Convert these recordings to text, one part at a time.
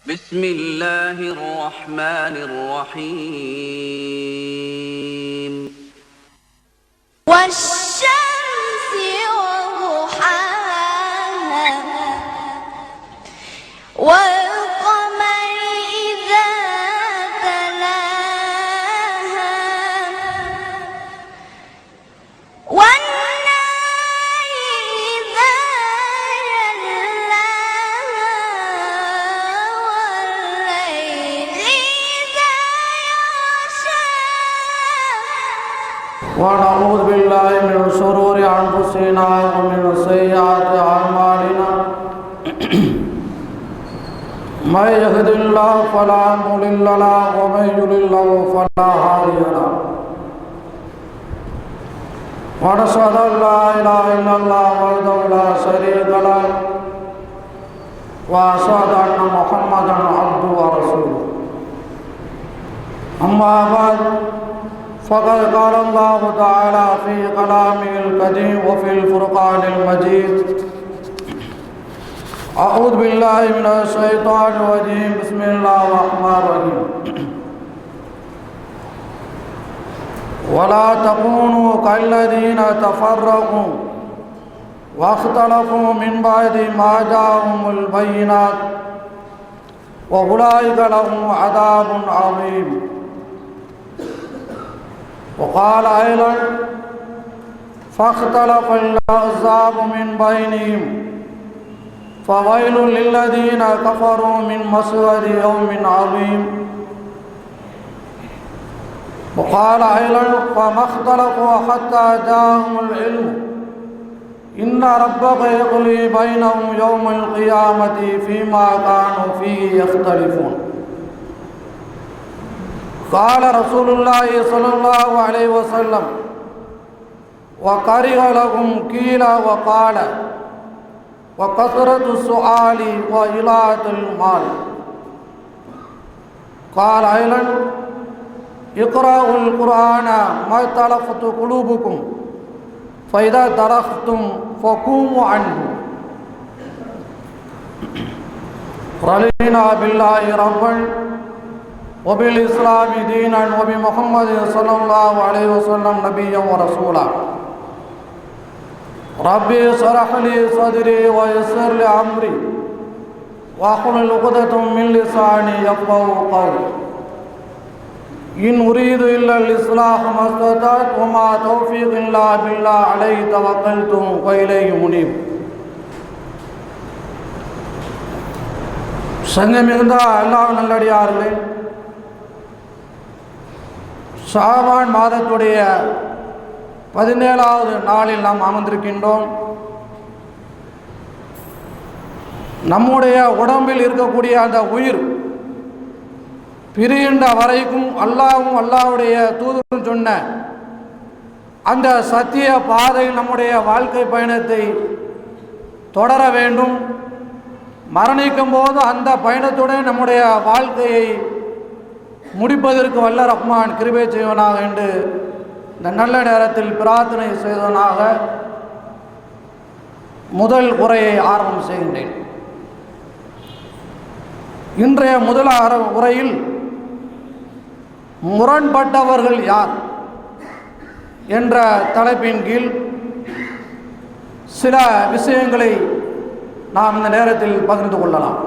بسم الله الرحمن الرحيم والشمس وضحاها والقمر إذا تلاها والنهار إذا جلاها والليل إذا يغشاها ونعوذ بالله من شرور أنفسنا ومن سيئات أعمالنا من يهد الله فلا مضل له ومن يضلل فلا هادي له ونشهد أن لا إله إلا الله وحده لا شريك له وأشهد أن محمدا عبده ورسوله أما بعد فقد قال الله تعالى في كلامه القديم وفي الفرقان المجيد أعوذ بالله من الشيطان الرجيم بسم الله الرحمن الرحيم ولا تكونوا كالذين تفرقوا واختلفوا من بعد ما جاءهم البينات وأولئك لهم عذاب عظيم وقال أيضا فاختلف الأحزاب من بينهم فويل للذين كفروا من مشهد يوم عظيم وقال أيضا فما اختلفوا حتى جاءهم العلم إن ربك يقضي بينهم يوم القيامة فيما كانوا فيه يختلفون قال رسول الله صلى الله عليه وسلم وكره لهم قيل وقال وكثرة السؤال وإلات المال قال أيضا اقرأوا القرآن ما تلفت قلوبكم فإذا تركتم فقوموا عنه رضينا بالله ربا وبالإسلام دينا وبمحمد صلى الله عليه وسلم نبيا ورسولا ربي اشرح لي صدري ويسر لي أمري واحلل عقدة من لساني يفقهوا قولي إن أريد إلا الإصلاح ما استطعت وما توفيق إلا بالله عليه توكلت وإليه منيب சங்கமிகுந்த அல்லாஹ் நல்லடியார்களே, ஷாபான் மாதத்துடைய 17வது நாளில் நாம் அமர்ந்திருக்கின்றோம். நம்முடைய உடம்பில் இருக்கக்கூடிய அந்த உயிர் பிரிகின்ற வரைக்கும் அல்லாஹ்வும் அல்லாஹ்வுடைய தூதரும் சொன்ன அந்த சத்திய பாதையில் நம்முடைய வாழ்க்கை பயணத்தை தொடர வேண்டும். மரணிக்கும் போது அந்த பயணத்துடன் நம்முடைய வாழ்க்கையை முடிப்பதற்கு வல்ல ரஹ்மான் கிருபை செய்வனாக என்று இந்த நல்ல நேரத்தில் பிரார்த்தனை செய்வதனாக முதல் உரையை ஆரம்பம் செய்கின்றேன். இன்றைய முதல் உரையில் முரண்பட்டவர்கள் யார் என்ற தலைப்பின் கீழ் சில விஷயங்களை நாம் இந்த நேரத்தில் பகிர்ந்து கொள்ளலாம்.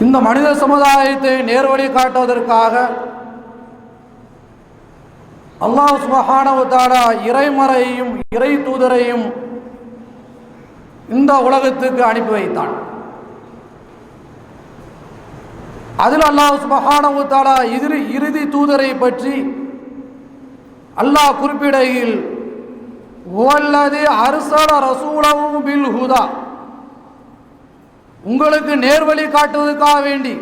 இந்த மனித சமுதாயத்தை நேர்வழி காட்டுவதற்காக அல்லாஹ் சுப்ஹானஹு வ தஆலா இறைமறையையும் இறை தூதரையும் இந்த உலகத்துக்கு அனுப்பி வைத்தான். அதில் அல்லாஹ் சுப்ஹானஹு வ தஆலா இறுதி தூதரை பற்றி அல்லாஹ் குறிப்பிடையில் வல்லதி அர்ஸல ரசூலஹு பில் ஹுதா, உங்களுக்கு நேர்வழி காட்டுவதற்காக வேண்டி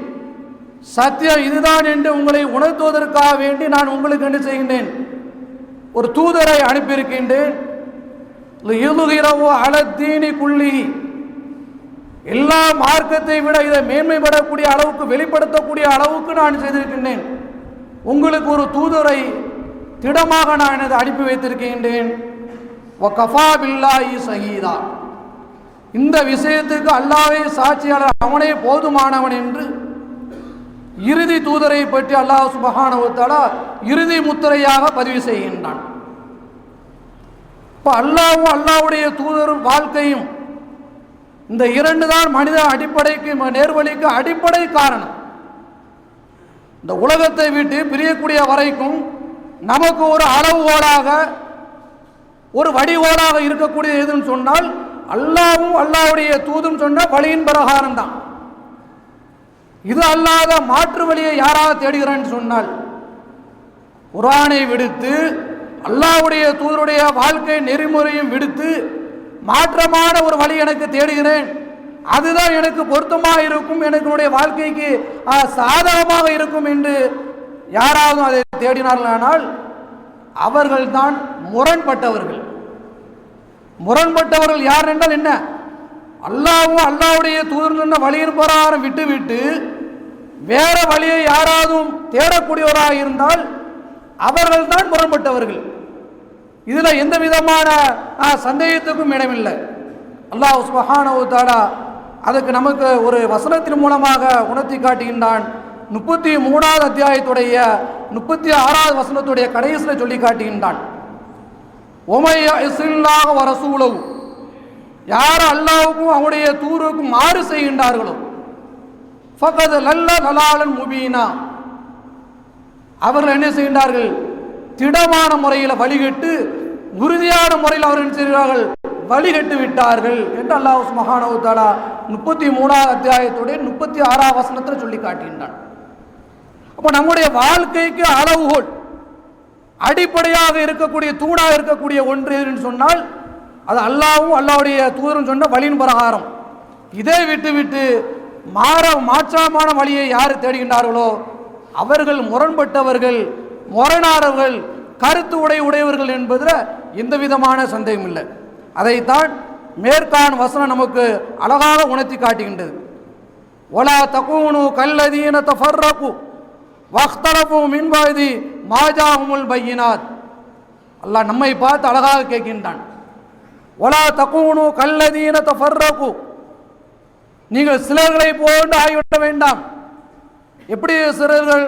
சத்தியம் இதுதான் என்று உங்களை உணர்த்துவதற்காக வேண்டி நான் உங்களுக்கு என்ன செய்கின்றேன், ஒரு தூதரை அனுப்பியிருக்கின்றேன். அலத்தீனி குள்ளி, எல்லா மார்க்கத்தை விட இதை மேன்மைப்படக்கூடிய அளவுக்கு வெளிப்படுத்தக்கூடிய அளவுக்கு நான் செய்திருக்கின்றேன். உங்களுக்கு ஒரு தூதரை திடமாக நான் இதை அனுப்பி வைத்திருக்கின்றேன். வகஃபா பில்லாஹி ஷஹீதா, இந்த விஷயத்துக்கு அல்லாஹ்வே சாட்சியாளர், அவனே போதுமானவன் என்று இறுதி தூதரை பற்றி அல்லாஹ் சுப்ஹானஹு வ தஆலா இறுதி முத்திரையாக பதிவு செய்கின்றான். இப்போ அல்லாஹ்வும் அல்லாஹ்வுடைய தூதரும் வாழ்க்கையும் இந்த இரண்டு தான் மனித அடிப்படைக்கு நேர்வழிக்கு அடிப்படை காரணம். இந்த உலகத்தை விட்டு பிரியக்கூடிய வரைக்கும் நமக்கு ஒரு அளவுகோலாக ஒரு வடிகோலாக இருக்கக்கூடிய எதுன்னு சொன்னால் அல்லாஹ்வும் அல்லாஹ்வுடைய தூதும் சொன்ன வழியின் பிரகாரம் தான். இது அல்லாத மாற்று வழியை யாராவது தேடுகிறான்னு சொன்னால் குர்ஆனை விடுத்து அல்லாஹ்வுடைய தூதருடைய வாழ்க்கை நெறிமுறையும் விடுத்து மாற்றமான ஒரு வழி எனக்கு தேடுகிறேன், அதுதான் எனக்கு பொருத்தமாக இருக்கும், எனக்கு வாழ்க்கைக்கு சாதகமாக இருக்கும் என்று யாராவது அதை தேடினார்களானால் அவர்கள் தான் முரண்பட்டவர்கள். முரண்பட்டவர்கள் யார் என்றால் என்ன? அல்லாஹ்வும் அல்லாஹ்வுடைய தூதர் சொன்ன வழியின் பிரகாரம் விட்டுவிட்டு வேற வழியை யாராவது தேடக்கூடியவராக இருந்தால் அவர்கள் தான் முரண்பட்டவர்கள். இதுல எந்த விதமான சந்தேகத்துக்கும் இடமில்லை. அல்லாஹ் சுப்ஹானஹு வ தஆலா அதுக்கு நமக்கு ஒரு வசனத்தின் மூலமாக உணர்த்தி காட்டுகின்றான். 33வது அத்தியாயத்துடைய 36வது வசனத்துடைய கடைசியில் சொல்லி காட்டுகின்றான். ஒமைய இஸ்லாஹு வ ரசூலஹு, யார் அல்லாஹ்வுக்கும் அவனுடைய தூதருக்கும் மாறு செய்கின்றார்களோ ஃபகத் லல்ல லலாலன் முபீனா, அவர்கள் என்ன செய்கின்றார்கள்? திடமான முறையில் வழிகட்டு உறுதியான முறையில் அவர்கள் என்ன செய்கிறார்கள்? வழிகட்டு விட்டார்கள் என்று அல்லாஹ் சுப்ஹானஹு வ தஆலா 33வது அத்தியாயத்துடைய 36வது வசனத்தில் சொல்லி காட்டுகின்றான். அப்போ நம்முடைய வாழ்க்கைக்கு அளவுகோல் அடிப்படையாக இருக்கக்கூடிய தூணாக இருக்கக்கூடிய ஒன்று எதுன்னு சொன்னால் அது அல்லாஹ்வும் அல்லாஹ்வுடைய தூதரும் சொன்ன வழியின் பிரகாரம். இதை விட்டு மாற்றமான வழியை யார் தேடுகின்றார்களோ அவர்கள் முரண்பட்டவர்கள், முரணானவர்கள், கருத்து உடையவர்கள் என்பதில் எந்த விதமான சந்தேகம் இல்லை. அதைத்தான் மேற்கான் வசனம் நமக்கு அழகாக உணர்த்தி காட்டுகின்றது. வலா தகூனு கல்லதீன தஃபர்ரகு வக்தலஃபு மின் பஅதி மா ஜாஅஹுமுல் பையினாத். அல்லாஹ் நம்மை பார்த்து அழகாக கேட்கின்றான். வலா தகூனு கல்லதீன தஃபர்ரகு, நீங்கள் சிலர்களை போன்று ஆகிவிட வேண்டாம். எப்படி சிலர்கள்?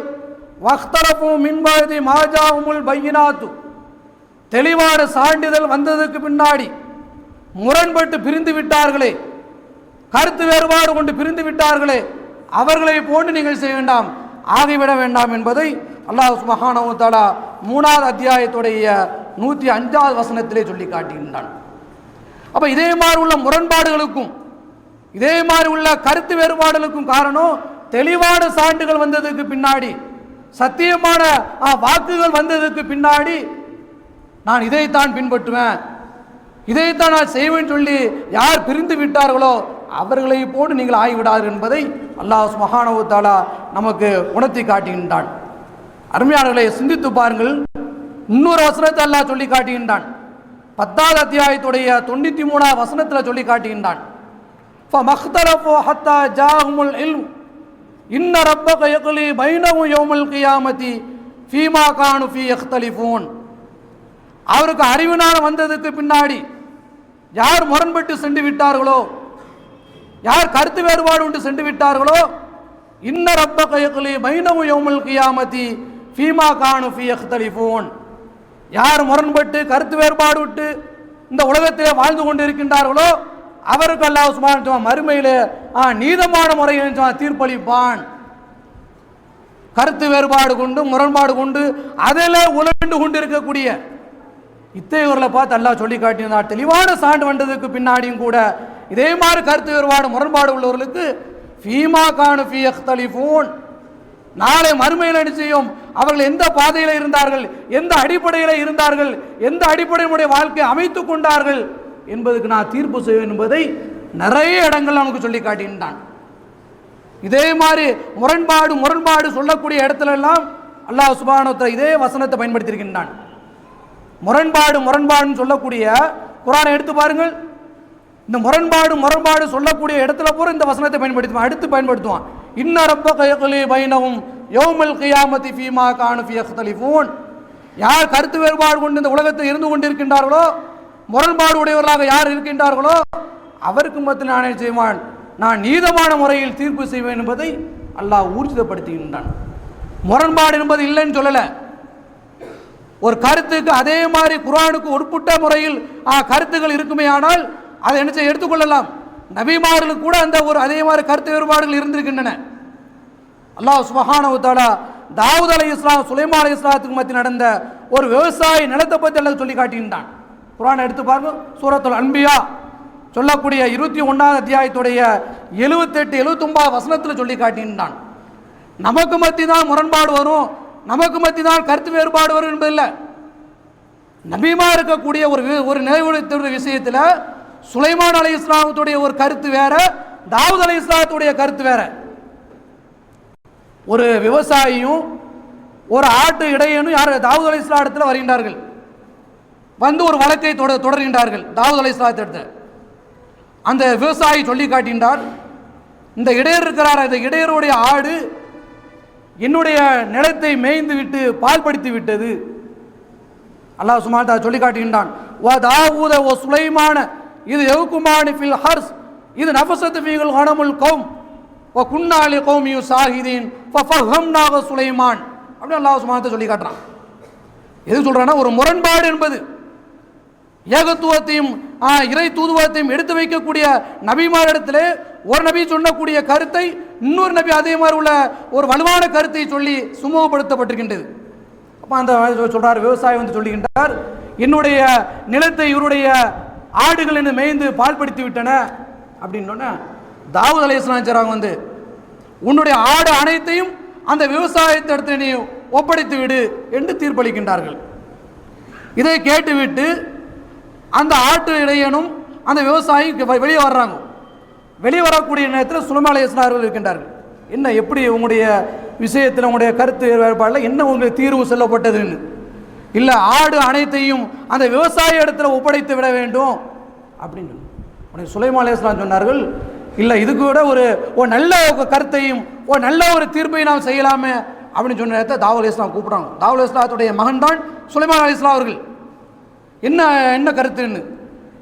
வக்தலஃபு மின் பஅதி மா ஜாஅஹுமுல் பையினாத், தெளிவான சான்றிதழ் வந்ததுக்கு பின்னாடி முரண்பட்டு பிரிந்து விட்டார்களே, கருத்து வேறுபாடு கொண்டு பிரிந்து விட்டார்களே, அவர்களை போன்று நீங்கள் செய்ய வேண்டாம், ஆகிவிட வேண்டாம் என்பதை அல்லாஹ் சுப்ஹானஹு வ தஆலா 3வது அத்தியாயத்துடைய 105வது வசனத்திலே சொல்லி காட்டுகின்றான். அப்ப இதே மாதிரி உள்ள முரண்பாடுகளுக்கும் இதே மாதிரி உள்ள கருத்து வேறுபாடுகளுக்கும் காரணம் தெளிவான சான்றுகள் வந்ததுக்கு பின்னாடி, சத்தியமான வாக்குகள் வந்ததுக்கு பின்னாடி நான் இதைத்தான் பின்பற்றுவேன், இதைத்தான் நான் செய்வேன் சொல்லி யார் பிரிந்து விட்டார்களோ அவர்களை போன்று நீங்கள் ஆகிவிடார்கள் என்பதை அல்லாஹ் சுப்ஹானஹு வ தஆலா நமக்கு உணர்த்தி காட்டுகின்றான். அருமையானவர்களை சிந்தித்து பாருங்கள். இன்னொரு வசனத்தை அல்லாஹ் சொல்லி காட்டுகின்றான். 10வது அத்தியாயத்துடைய 93வது வசனத்தில் சொல்லி காட்டுகின்றான். ஃபமக்தலஃபு ஹத்தா ஜாஅஹுமுல் இல்ம் இன்ன ரப்பக யக்லி பைனஹும் யௌமல் கியாமத்தி ஃபீமா கானு ஃபீ யக்தலிஃபூன். அவருக்கு அறிவினால் வந்ததுக்கு பின்னாடி யார் முரண்பட்டு சென்று விட்டார்களோ, யார் கருத்து வேறுபாடு உண்டு சென்று விட்டார்களோ, இன்ன ரப்பக யக்லி பைனஹும் யௌமல் கியாமத்தி ஃபீமா கானு ஃபீ யக்தலிஃபூன், யார் முரண்பட்டு கருத்து வேறுபாடு விட்டு இந்த உலகத்திலே வாழ்ந்து கொண்டு இருக்கின்றார்களோ அவருக்கு அல்லாஹ் சுப்ஹானஹு வ தஆலா மறுமையிலே நீதமான முறையில் தீர்ப்பளிப்பான். கருத்து வேறுபாடு கொண்டு முரண்பாடு கொண்டு அதில் உழண்டு கொண்டு இருக்கக்கூடிய இத்தகையவர்களை பார்த்து அல்லாஹ் சொல்லி காட்டினார். தெளிவான சான்று வந்ததுக்கு பின்னாடியும் கூட இதே மாதிரி கருத்து வேறுபாடு முரண்பாடு உள்ளவர்களுக்கு ஃபீமா கானு ஃபீ யக்தலிஃபூன், நாளை மறுமையில் என்ன செய்யும்? அவர்கள் எந்த பாதையில் இருந்தார்கள், எந்த அடிப்படையில் இருந்தார்கள், எந்த அடிப்படையினுடைய வாழ்க்கை அமைத்து கொண்டார்கள் என்பதுக்கு நான் தீர்ப்பு செய்வேன் என்பதை நிறைய இடங்கள் நமக்கு சொல்லி காட்டுகின்றான். இதே மாதிரி முரண்பாடு சொல்லக்கூடிய இடத்துல எல்லாம் அல்லாஹ் சுப்ஹானஹு வ தஆலா இதே வசனத்தை பயன்படுத்தியிருக்கின்றான். முரண்பாடுன்னு சொல்லக்கூடிய குர்ஆனை எடுத்து பாருங்கள். இந்த முரண்பாடு சொல்லக்கூடிய இடத்துல பூரா இந்த வசனத்தை பயன்படுத்துவான். இன்ன ரப்பக யக்லி பைனஹும் யௌமல் கியாமத்தி ஃபீமா கானு ஃபீ யக்தலிஃபூன், யார் கருத்து வேறுபாடு கொண்டு இந்த உலகத்தில் இருந்து கொண்டிருக்கின்றார்களோ, முரண்பாடு உடையவர்களாக யார் இருக்கின்றார்களோ அவருக்கு மத்தியில் நான் என்ன செய்வான், நான் நீதமான முறையில் தீர்ப்பு செய்வேன் என்பதை அல்லாஹ் ஊர்ஜிதப்படுத்துகின்றான். முரண்பாடு என்பது இல்லைன்னு சொல்லலை. ஒரு கருத்துக்கு அதே மாதிரி குர்ஆனுக்கு உட்பட்ட முறையில் கருத்துக்கள் இருக்குமே ஆனால் அதை என்ன செய்ய எடுத்துக்கொள்ளலாம். நபிமார்களுக்கு கூட அந்த ஒரு அதே மாதிரி கருத்து வேறுபாடுகள் இருந்திருக்கின்றன. அல்லாஹ் சுப்ஹானஹு வ தஆலா தாவூத் அலைஹிஸ்ஸலாம் சுலைமான் அலைஹிஸ்ஸலாத்துக்கு மத்தியில் நடந்த ஒரு விவசாய நிலத்தை பற்றி எல்லாம் சொல்லி காட்டுகின்றான். குர்ஆனை எடுத்து பாருங்க, சூரத்துல் அன்பியா சொல்லக்கூடிய 21வது அத்தியாயத்துடைய 78 79 வசனத்தில் சொல்லி காட்டுகின்றான். நமக்கு மத்தி தான் முரண்பாடு வரும், நமக்கு மத்தி தான் கருத்து வேறுபாடு வரும் என்பதில்லை. நபிமா இருக்கக்கூடிய ஒரு நிலைவுடைய விஷயத்தில் சுலைமான் அலைஹிஸ்ஸலாத்துடைய ஒரு கருத்து வேற, தாவூத் அலைஹிஸ்ஸலாத்துடைய கருத்து வேற. ஒரு விவசாயியும் ஒரு ஆட்டு இடையனும் யார் தாவூத் அலைஹிஸ்ஸலாம் இடத்துல வருகின்றார்கள். வந்து ஒரு வழக்கை தொடர்கின்றார்கள் தாவூத் அலைஹிஸ்ஸலாத்து இடத்துல. அந்த விவசாயி சொல்லி காட்டின்றார், இந்த இடையர் இருக்கிறார், இந்த இடையருடைய ஆடு என்னுடைய நிலத்தை மேய்ந்து விட்டு பால் படித்து விட்டது. அல்லாஹ் சுப்ஹானஹு வ தஆலா சொல்லி காட்டுகின்றான், வ தாவூத வ சுலைமான இது யவுகுமானி ஃபில் ஹர்ஸ் இது நஃபஸத் ஃபீல் கனமுல் கௌம் வ குன்னா லி கௌமி யுசாஹிதீன் ஃபஃபஹம்னாஹு சுலைமான் அப்படி அல்லாஹ் சுப்ஹானஹு வ தஆலா சொல்லி காட்டுறான். எது சொல்றான்னா, ஒரு முரண்பாடு என்பது ஏகத்துவத்தையும் இறை தூதுவத்தையும் எடுத்து வைக்கக்கூடிய நபிமாரிடத்திலே ஒரு நபி சொல்லக்கூடிய கருத்தை இன்னொரு நபி அதே மாதிரி உள்ள ஒரு வலுவான கருத்தை சொல்லி சுமூகப்படுத்தப்பட்டிருக்கின்றது. அப்போ அந்த சொல்றார், விவசாயி வந்து சொல்லுகின்றார், என்னுடைய நிலத்தை இவருடைய ஆடுகள் என்று மேய்ந்து பால்படுத்தி விட்டன அப்படின்னு. தாவூத் அலைஹிஸ்ஸலாம் செய்றாங்க வந்து, உன்னுடைய ஆடு அனைத்தையும் அந்த விவசாயத்தை எடுத்து நீ ஒப்படைத்து விடு என்று தீர்ப்பளிக்கின்றார்கள். இதை கேட்டுவிட்டு அந்த ஆட்டு இடையனும் அந்த விவசாயி வெளியே வர்றாங்க. வெளியே வரக்கூடிய நேரத்தில் சுலைமான் அலைஹிஸ்ஸலாம் இருக்கின்றார்கள். என்ன, எப்படி உங்களுடைய விஷயத்தில் உங்களுடைய கருத்து வேறுபாடில் என்ன உங்களுக்கு தீர்வு சொல்லப்பட்டதுன்னு. இல்லை, ஆடு அனைத்தையும் அந்த விவசாய இடத்துல ஒப்படைத்து விட வேண்டும் அப்படின்னு உடனே சுலைமான் அலைஹிஸ்ஸலாம் சொன்னார்கள், இல்லை, இதுக்கு விட ஒரு நல்ல கருத்தையும் ஒரு நல்ல ஒரு தீர்ப்பையும் நாம் செய்யலாமே அப்படின்னு சொன்ன நேரத்தை தாவூத் அலைஹிஸ்ஸலாம் கூப்பிட்றாங்க. தாவூத் அலைஹிஸ்ஸலாத்துடைய மகன் தான் சுலைமான் அலைஹிஸ்ஸலாம் அவர்கள். என்ன கருத்துன்னு.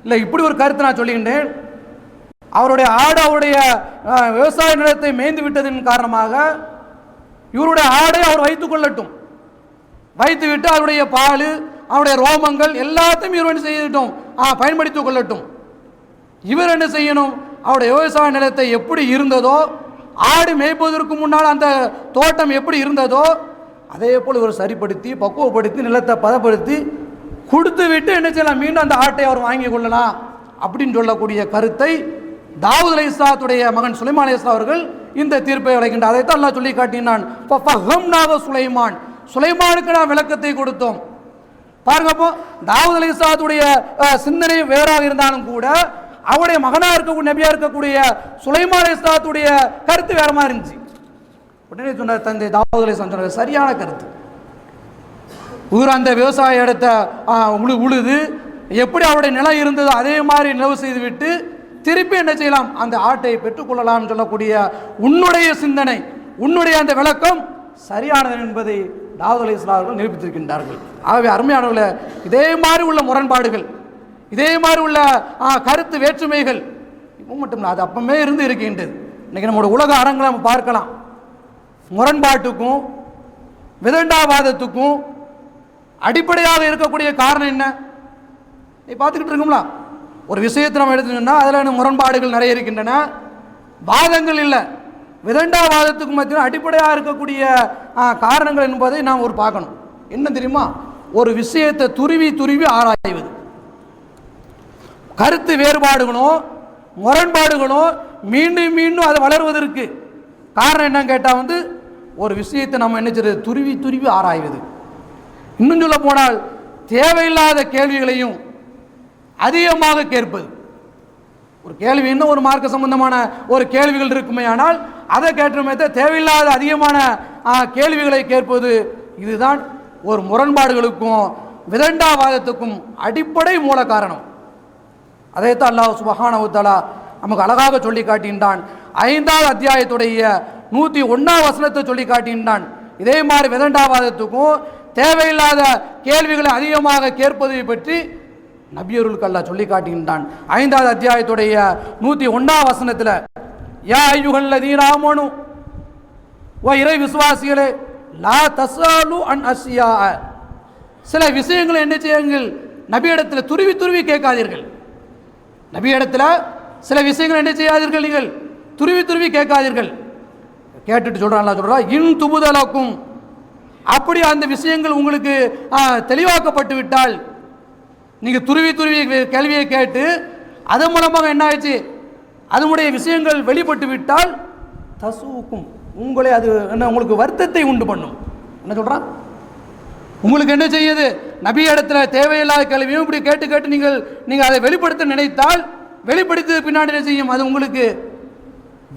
இல்லை, இப்படி ஒரு கருத்து நான் சொல்லுகின்றேன், அவருடைய ஆடு அவருடைய விவசாய நிலத்தை மேய்ந்து விட்டதன் காரணமாக இவருடைய ஆடை அவர் வைத்துக் கொள்ளட்டும், வைத்துவிட்டு அவருடைய பால் அவருடைய ரோமங்கள் எல்லாத்தையும் இவர் என்ன செய்யட்டும், பயன்படுத்திக் கொள்ளட்டும். இவர் என்ன செய்யணும், அவருடைய விவசாய நிலத்தை எப்படி இருந்ததோ, ஆடு மேய்ப்பதற்கு முன்னால் அந்த தோட்டம் எப்படி இருந்ததோ அதே போல் இவர் சரிப்படுத்தி பக்குவப்படுத்தி நிலத்தை பதப்படுத்தி கொடுத்து விட்டு என்ன செய்யலாம், மீண்டும் அந்த ஆட்டை அவர் வாங்கி கொள்ளலாம் அப்படின்னு சொல்லக்கூடிய கருத்தை தாவூத் அலைஹிஸ்ஸலாத்துடைய மகன் சுலைமான் அலைஹிஸ்ஸலாம் அவர்கள் இந்த தீர்ப்பை வழங்கினார். அதைத்தான் அல்லாஹ் சொல்லி காட்டினான், ஃபஃபஹம்னாஹு சுலைமான், சுலைமானுக்கு நாம் விளக்கத்தை கொடுத்தோம். பாருங்க, அப்போ தாவூத் அலைஹிஸ்ஸலாத்துடைய சிந்தனை வேறாக இருந்தாலும் கூட அவருடைய மகனாக இருக்கக்கூடிய நபியா இருக்கக்கூடிய சுலைமான் அலைஹிஸ்ஸலாத்துடைய கருத்து வேற மாதிரி இருந்துச்சு. உடனே சொன்ன தந்தை தாவூத் அலைஹிஸ்ஸலாம் சொன்னார், சரியான கருத்து. அந்த விவசாய இடத்தை உழுது எப்படி அவருடைய நிலம் இருந்ததோ அதே மாதிரி நிலவு செய்து விட்டு திருப்பி என்ன செய்யலாம், அந்த ஆட்டை பெற்றுக்கொள்ளலாம் சொல்லக்கூடிய உன்னுடைய சிந்தனை, உன்னுடைய அந்த விளக்கம் சரியானது என்பதை தாவூத் அலைஹிஸ்ஸலாம் அவர்கள் நிரூபித்திருக்கின்றார்கள். ஆகவே அருமையானவர்களே, இதே மாதிரி உள்ள முரண்பாடுகள், இதே மாதிரி உள்ள கருத்து வேற்றுமைகள் இப்போ மட்டும் இல்லை, அது அப்பமே இருந்து இருக்கின்றது. இன்னைக்கு நம்மளோட உலக அரங்கில் நம்ம பார்க்கலாம், முரண்பாட்டுக்கும் விதண்டாவாதத்துக்கும் அடிப்படையாக இருக்கக்கூடிய காரணம் என்ன, நீ பார்த்துக்கிட்டு இருக்கோம்ல. ஒரு விஷயத்தை நம்ம எடுத்துட்டோம்னா அதில் முரண்பாடுகள் நிறைய இருக்கின்றன, வாதங்கள் இல்லை. விதண்டாவாதத்துக்கு மத்தியில் அடிப்படையாக இருக்கக்கூடிய காரணங்கள் என்பதை நாம் ஒரு பார்க்கணும். என்ன தெரியுமா, ஒரு விஷயத்தை துருவி ஆராய்வது. கருத்து வேறுபாடுகளும் முரண்பாடுகளும் மீண்டும் அது வளர்வதற்கு காரணம் என்னன்னு கேட்டால் வந்து ஒரு விஷயத்தை நம்ம என்ன செய்யறது, துருவி ஆராய்வது. இன்னும் சொல்ல போனால் தேவையில்லாத கேள்விகளையும் அதிகமாக கேட்பது. ஒரு கேள்வி இன்னும் ஒரு மார்க்க சம்பந்தமான ஒரு கேள்விகள் இருக்குமே, ஆனால் அதை கேட்டமே தேவையில்லாத அதிகமான கேள்விகளை கேட்பது, இதுதான் ஒரு முரண்பாடுகளுக்கும் விதண்டாவாதத்துக்கும் அடிப்படை மூல காரணம். அதைத்தான் அல்லாஹ் சுப்ஹானஹு வ தஆலா நமக்கு அழகாக சொல்லி காட்டுகின்றான். 5வது அத்தியாயத்துடைய 101வது வசனத்தை சொல்லி காட்டுகின்றான். இதே மாதிரி விதண்டாவாதத்துக்கும் தேவையில்லாத கேள்விகளை அதிகமாக கேட்பதை பற்றி நபியர்களுக்கு அல்லாஹ் சொல்லி காட்டுகின்றான். 5வது அத்தியாயத்துடைய 101 வசனத்தில், யா அய்யுஹல்லதீன ஆமனு, ஓ இறை விசுவாசிகளே, லா தஸ்அலு அன் அஸ்யா, சில விஷயங்களை என்ன செய்யுங்கள், நபியிடத்தில் துருவி துருவி கேட்காதீர்கள். நபியிடத்தில் சில விஷயங்கள் என்ன செய்யாதீர்கள், நீங்கள் துருவி துருவி கேட்காதீர்கள். கேட்டுட்டு சொல்றான், இன் துபுதலக்கும், அப்படி அந்த விஷயங்கள் உங்களுக்கு தெளிவாக்கப்பட்டு விட்டால், நீங்கள் துருவி துருவி கேள்வியை கேட்டு அதன் மூலமாக என்ன ஆயிடுச்சு, அதனுடைய விஷயங்கள் வெளிப்பட்டு விட்டால் தசூக்கும், உங்களை அது என்ன உங்களுக்கு வருத்தத்தை உண்டு பண்ணும். என்ன சொல்றான், உங்களுக்கு என்ன செய்யுது, நபி இடத்துல தேவையில்லாத கேள்வியும் இப்படி கேட்டு கேட்டு நீங்கள் அதை வெளிப்படுத்த நினைத்தால், வெளிப்படுத்த பின்னாடி என்ன செய்யும், அது உங்களுக்கு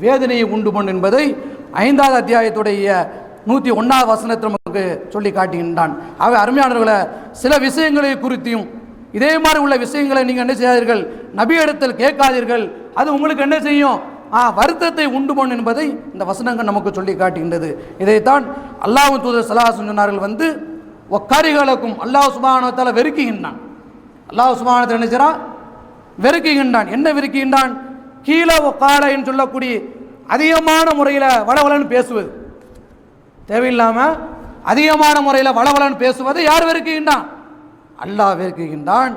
வேதனையை உண்டு பண்ணும் என்பதை 5வது அத்தியாயத்துடைய 101 வசனத்தில் நமக்கு சொல்லி காட்டுகின்றான். ஆக அருமையானவர்களை, சில விஷயங்களை குறித்தும் இதே மாதிரி உள்ள விஷயங்களை நீங்கள் என்ன செய்யாதீர்கள், நபி இடத்தில் கேட்காதீர்கள், அது உங்களுக்கு என்ன செய்யும், வருத்தத்தை உண்டு பண்ணும் என்பதை இந்த வசனங்கள் நமக்கு சொல்லி காட்டுகின்றது. இதைத்தான் அல்லாஹ் தூதர் ஸல்லல்லாஹு அலைஹி சொன்னார்கள், ஒக்காரிகளுக்கும் அல்லாஹ் சுப்ஹானஹு வ தஆலா வெறுக்குகின்றான். அல்லாஹ் சுப்ஹானஹு வ தஆலா என்ன செய்றான், வெறுக்குகின்றான். என்ன வெறுக்குகின்றான், கீழே ஒக்கால என்று சொல்லக்கூடிய அதிகமான முறையில் வளவலன்னு பேசுவது, தேவையில்லாமல் அதிகமான முறையில் வளவலன்னு பேசுவதை யார் வெறுக்குகின்றான், அல்லாஹ் வெறுக்குகின்றான்.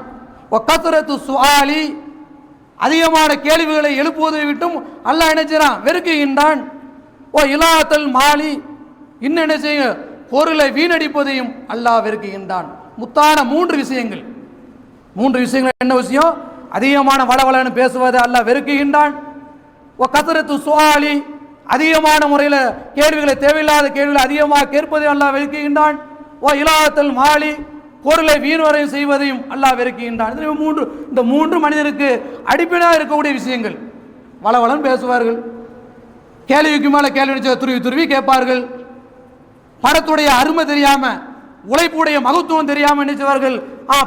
ஒக்கத்ரத்து சுஆலி, அதிகமான கேள்விகளை எழுப்புவதை விட்டும் அல்லாஹ் என்ன செய்றான், வெறுக்குகின்றான். ஓ இலாத்தல் மாலி, இன்னும் என்ன செய்ய, பொருளை வீணடிப்பதையும் அல்லாஹ் வெறுக்குகின்றான். முத்தான 3 விஷயங்கள். 3 விஷயங்கள் என்ன விஷயம், அதிகமான வளவலன்னு பேசுவதை அல்லாஹ் வெறுக்குகின்றான். ஓ கத்ரத்து சுஆலி, அதிகமான முறையில் கேள்விகளை, தேவையில்லாத கேள்விகளை அதிகமாக கேட்பதை அல்லாஹ் வெறுக்குகின்றான். ஓ இலாத்தல் மாலி, பொருளை வீண்வரையும் செய்வதையும் அல்லாஹ் வெறுக்குகின்றான். இந்த 3 மனிதருக்கு அடிப்படையாக இருக்கக்கூடிய விஷயங்கள். வளவலன் பேசுவார்கள், கேள்விக்கு மேலே கேள்வி துருவி துருவி கேட்பார்கள், பணத்துடைய அருமை தெரியாம, உழைப்புடைய மகத்துவம் தெரியாம என்ன செய்வார்கள்,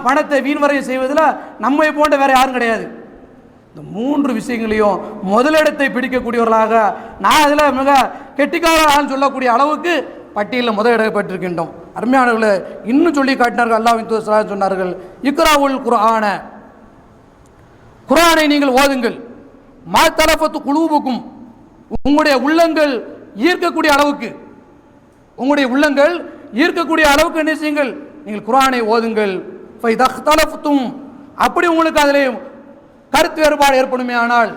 பணத்தை வீண்வரையும் செய்வதில் நம்மை போன்ற வேற யாரும் கிடையாது. இந்த 3 விஷயங்களையும் முதலிடத்தை பிடிக்கக்கூடியவர்களாக நான் அதில் மிக கெட்டிக்காரர்கள் சொல்லக்கூடிய அளவுக்கு பட்டியலில் முதலிடப்பட்டிருக்கின்றோம். அருமையானவர்களை, இன்னும் சொல்லி காட்டினார்கள், அல்லாஹ்வின் தூதர் ஸல்லல்லாஹு அலைஹி சொன்னார்கள், இக்ராவுல் குர்ஆன, குர்ஆனை நீங்கள் ஓதுங்கள், மா தலஃபத்து குலூபுக்கும், உங்களுடைய உள்ளங்கள் ஈர்க்கக்கூடிய அளவுக்கு, உங்களுடைய உள்ளங்கள் ஈர்க்கக்கூடிய அளவுக்கு என்ன செய்யுங்கள், நீங்கள் குர்ஆனை ஓதுங்கள். ஃபைதஹ்தலஃப்தும், அப்படி உங்களுக்கு அதிலே கருத்து வேறுபாடு ஏற்படுமே ஆனால்,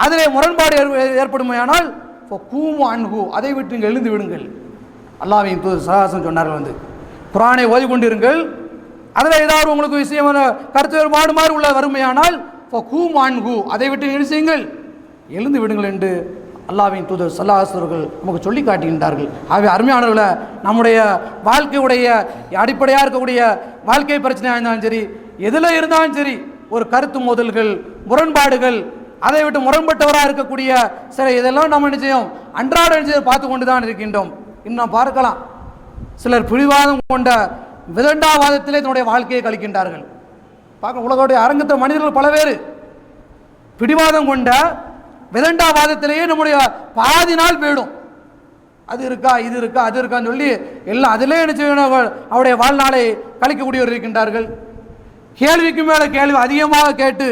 அதிலே முரண்பாடு ஏற்படுமே ஆனால், ஃபகூமு அன்ஹு, அதை விட்டு நீங்கள் எழுந்து விடுங்கள். அல்லாஹ்வின் தூதர் ஸல்லல்லாஹு அலைஹி வஸல்லம் சொன்னார்கள், குர்ஆனை ஓதிக்கொண்டிருங்கள், அதில் ஏதாவது உங்களுக்கு விஷயம் கருத்து வேறுபாடு மாதிரி உள்ள வறுமையானால் ஃபகூமு அன்ஹு, அதை விட்டு என்ன செய்யுங்கள், எழுந்து விடுங்கள் என்று அல்லாஹ்வின் தூதர் ஸல்லல்லாஹு அலைஹி வஸல்லம் நமக்கு சொல்லி காட்டுகின்றார்கள். ஆகவே அருமையானவர்களை, நம்முடைய வாழ்க்கையுடைய அடிப்படையாக இருக்கக்கூடிய வாழ்க்கை பிரச்சனையாக இருந்தாலும் சரி, எதில் இருந்தாலும் சரி, ஒரு கருத்து மோதல்கள், முரண்பாடுகள், அதை விட்டு முரண்பட்டவராக இருக்கக்கூடிய சில இதெல்லாம் நம்ம நிச்சயம் அன்றாட பார்த்து கொண்டு தான் இருக்கின்றோம். இன்னும் பார்க்கலாம், சிலர் பிடிவாதம் கொண்ட விதண்டாவாதத்திலே தன்னுடைய வாழ்க்கையை கழிக்கின்றார்கள். பார்க்க உலகோடைய அரங்கத்தில் மனிதர்கள் பல பேர் பிடிவாதம் கொண்ட விதண்டாவாதத்திலேயே நம்முடைய பாதி நாள் போயிடும். அது இருக்கா, இது இருக்கா, அது இருக்கான்னு சொல்லி எல்லாம் அதிலே என்ன செய்யணும், அவருடைய வாழ்நாளை கழிக்கக்கூடியவர் இருக்கின்றார்கள். கேள்விக்கு மேலே கேள்வி அதிகமாக கேட்டு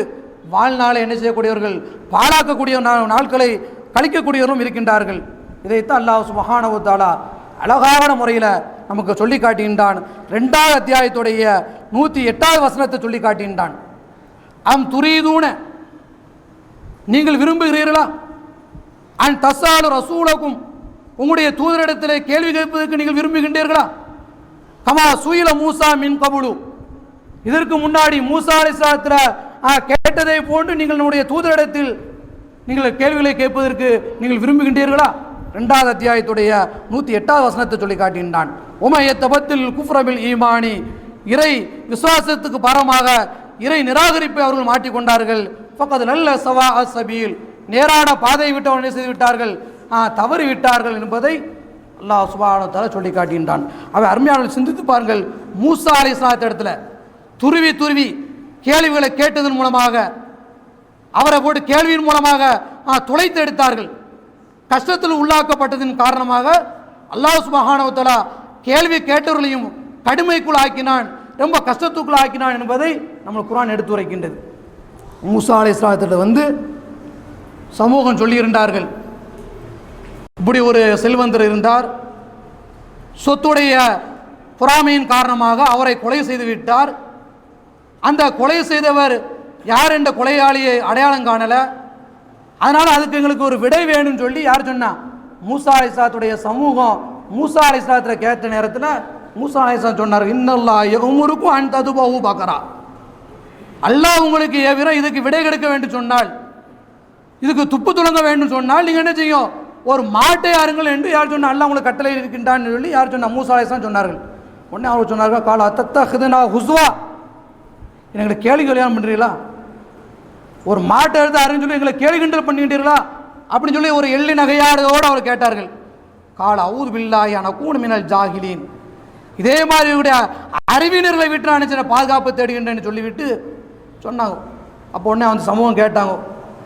வாழ்நாளை என்ன செய்யக்கூடியவர்கள், பாழாக்கக்கூடிய நாட்களை கழிக்கக்கூடியவரும் இருக்கின்றார்கள். இதைத்தான் அல்லாஹ் சுப்ஹானஹு வ தஆலா அழகான முறையில் நமக்கு சொல்லி காட்டுகின்றான். 2வது அத்தியாயத்துடைய 108வது வசனத்தை சொல்லி காட்டுகின்றான். அம் துரீதூன, நீங்கள் விரும்புகிறீர்களா, அன் தஸ்ஸாலு ரசூலக்கும், உங்களுடைய தூதரிடத்திலே கேள்வி கேட்பதற்கு நீங்கள் விரும்புகின்றீர்களா, கமா சுயில மூசா மின் கபுலு, இதற்கு முன்னாடி மூசா அலைஹிஸ்ஸலாத்தில் கேட்டதை போன்று நீங்கள் நம்முடைய தூதரிடத்தில் நீங்கள் கேள்விகளை கேட்பதற்கு நீங்கள் விரும்புகின்றீர்களா. 2வது அத்தியாயத்துடைய 108வது வசனத்தை சொல்லி காட்டுகின்றான். உமையத்தபத்தில் குஃப்ரபில் ஈமானி, இறை விசுவாசத்துக்கு பாரமாக இறை நிராகரிப்பை அவர்கள் மாற்றிக்கொண்டார்கள். ஃபக்கத் நல்ல சவா சபீல், நேரான பாதையை விட்டு அவர்கள் செய்து விட்டார்கள், தவறி விட்டார்கள் என்பதை அல்லாஹ் சுப்ஹானஹு வ தஆலா சொல்லி காட்டுகின்றான். அவை அருமையானவர்கள் சிந்தித்து பாருங்கள், மூசா அலைஹிஸ்ஸலாத்து இடத்துல துருவி துருவி கேள்விகளை கேட்டதன் மூலமாக, அவரை போட்டு கேள்வியின் மூலமாக துளைத்து எடுத்தார்கள். கஷ்டத்தில் உள்ளாக்கப்பட்டதன் காரணமாக அல்லாஹ் சுப்ஹானஹு வ தஆலா கேள்வி கேட்டவர்களையும் கடுமைக்குள் ஆக்கினான், ரொம்ப கஷ்டத்துக்குள்ள ஆக்கினான் என்பதை நம்ம குர்ஆன் எடுத்துரைக்கின்றது. மூசா அலைஹிஸ்ஸலாத்திட்ட சமூகம் சொல்லியிருந்தார்கள், இப்படி ஒரு செல்வந்தர் இருந்தார், சொத்துடைய பொறாமையின் காரணமாக அவரை கொலை செய்து விட்டார். அந்த கொலை செய்தவர் யார் என்ற கொலையாளியை அடையாளம் காணல, அதனால அதுக்கு எங்களுக்கு ஒரு விடை வேணும்னு சொல்லி யார் சொன்னா? மூசா அலைஹிஸ்ஸலாத்துடைய சமூகம் மூசா அலைஹிஸ்ஸலாத்தை கேட்ட நேரத்தில் மூசா அலைஹிஸ்ஸலாம் சொன்னார், இன்னல்லாஹ் யஅமுருக்கும் அன் ததுபஹு பக்கரா, அல்லாஹ் உங்களுக்கு ஏவிரம் இதுக்கு விடை கிடைக்க வேண்டும் சொன்னால், இதுக்கு துப்பு துலங்க வேண்டும் சொன்னால் நீங்கள் என்ன செய்யும்? ஒரு மாட்டை அருங்கள் என்று யார் சொன்னா? அல்லாஹ் உங்களுக்கு கட்டளை இருக்கின்றான்னு சொல்லி யார் சொன்னா? மூசா அலைஹிஸ்ஸலாம் சொன்னார்கள். உடனே அவர் சொன்னார்கள், கால அத்தத்தஹ்துனா ஹுஸ்வா, எங்களை கேலி கல்யாணம் பண்ணுறீங்களா? ஒரு மாட்டை எடுத்து அருன்னு சொல்லி எங்களை கேலி கிண்டல் பண்ணிக்கிட்டீர்களா அப்படின்னு சொல்லி ஒரு எள்ளி நகையாடோடு அவர் கேட்டார்கள். கால அவுது பில்லாஹி அன கூனு மினல் ஜாஹிலீன், இதே மாதிரி அறிவினர்களை விட்டு நான் நினைச்ச பாதுகாப்பு தேடுகின்றேன்னு சொல்லிவிட்டு சொன்னாங்க. அப்போ உடனே அந்த சமூகம் கேட்டாங்க,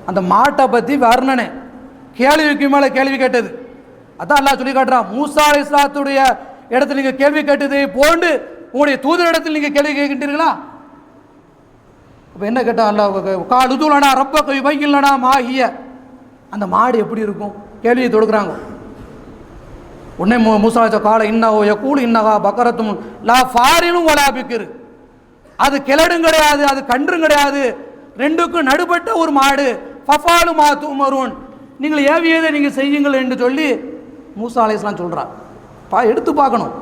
அந்த மாட்டை பற்றி வர்ணனை கேள்விக்கு மேலே கேள்வி கேட்டது. அதான் அல்லாஹ் சொல்லி காட்டுறான், மூசா அலைஹிஸ்ஸலாத்துடைய இடத்துல நீங்கள் கேள்வி கேட்டதை போன்று உங்களுடைய தூதர் இடத்தில் நீங்கள் கேள்வி கேட்கின்றீர்களா? அப்போ என்ன கேட்டான் அல்லாஹ்? கால் உதுலனா ரப்ப கை வையில்லனா மாஹிய, அந்த மாடு எப்படி இருக்கும் கேள்வியை தொடுக்குறாங்க. உடனே மூசா கால இன்னவோ யகூல் இன்னகா பக்கரத்தும் லா ஃபாரினும் வலா பிக்ரு, அது கிளடும் கிடையாது, அது கன்றும் கிடையாது, ரெண்டுக்கும் நடுபட்ட ஒரு மாடு. ஃபஃபாலு மா துமருன், நீங்கள் ஏவியதை நீங்கள் செய்யுங்கள் என்று சொல்லி மூசா அலைஹிஸ்ஸலாம் சொல்கிறார். எடுத்து பார்க்கணும்.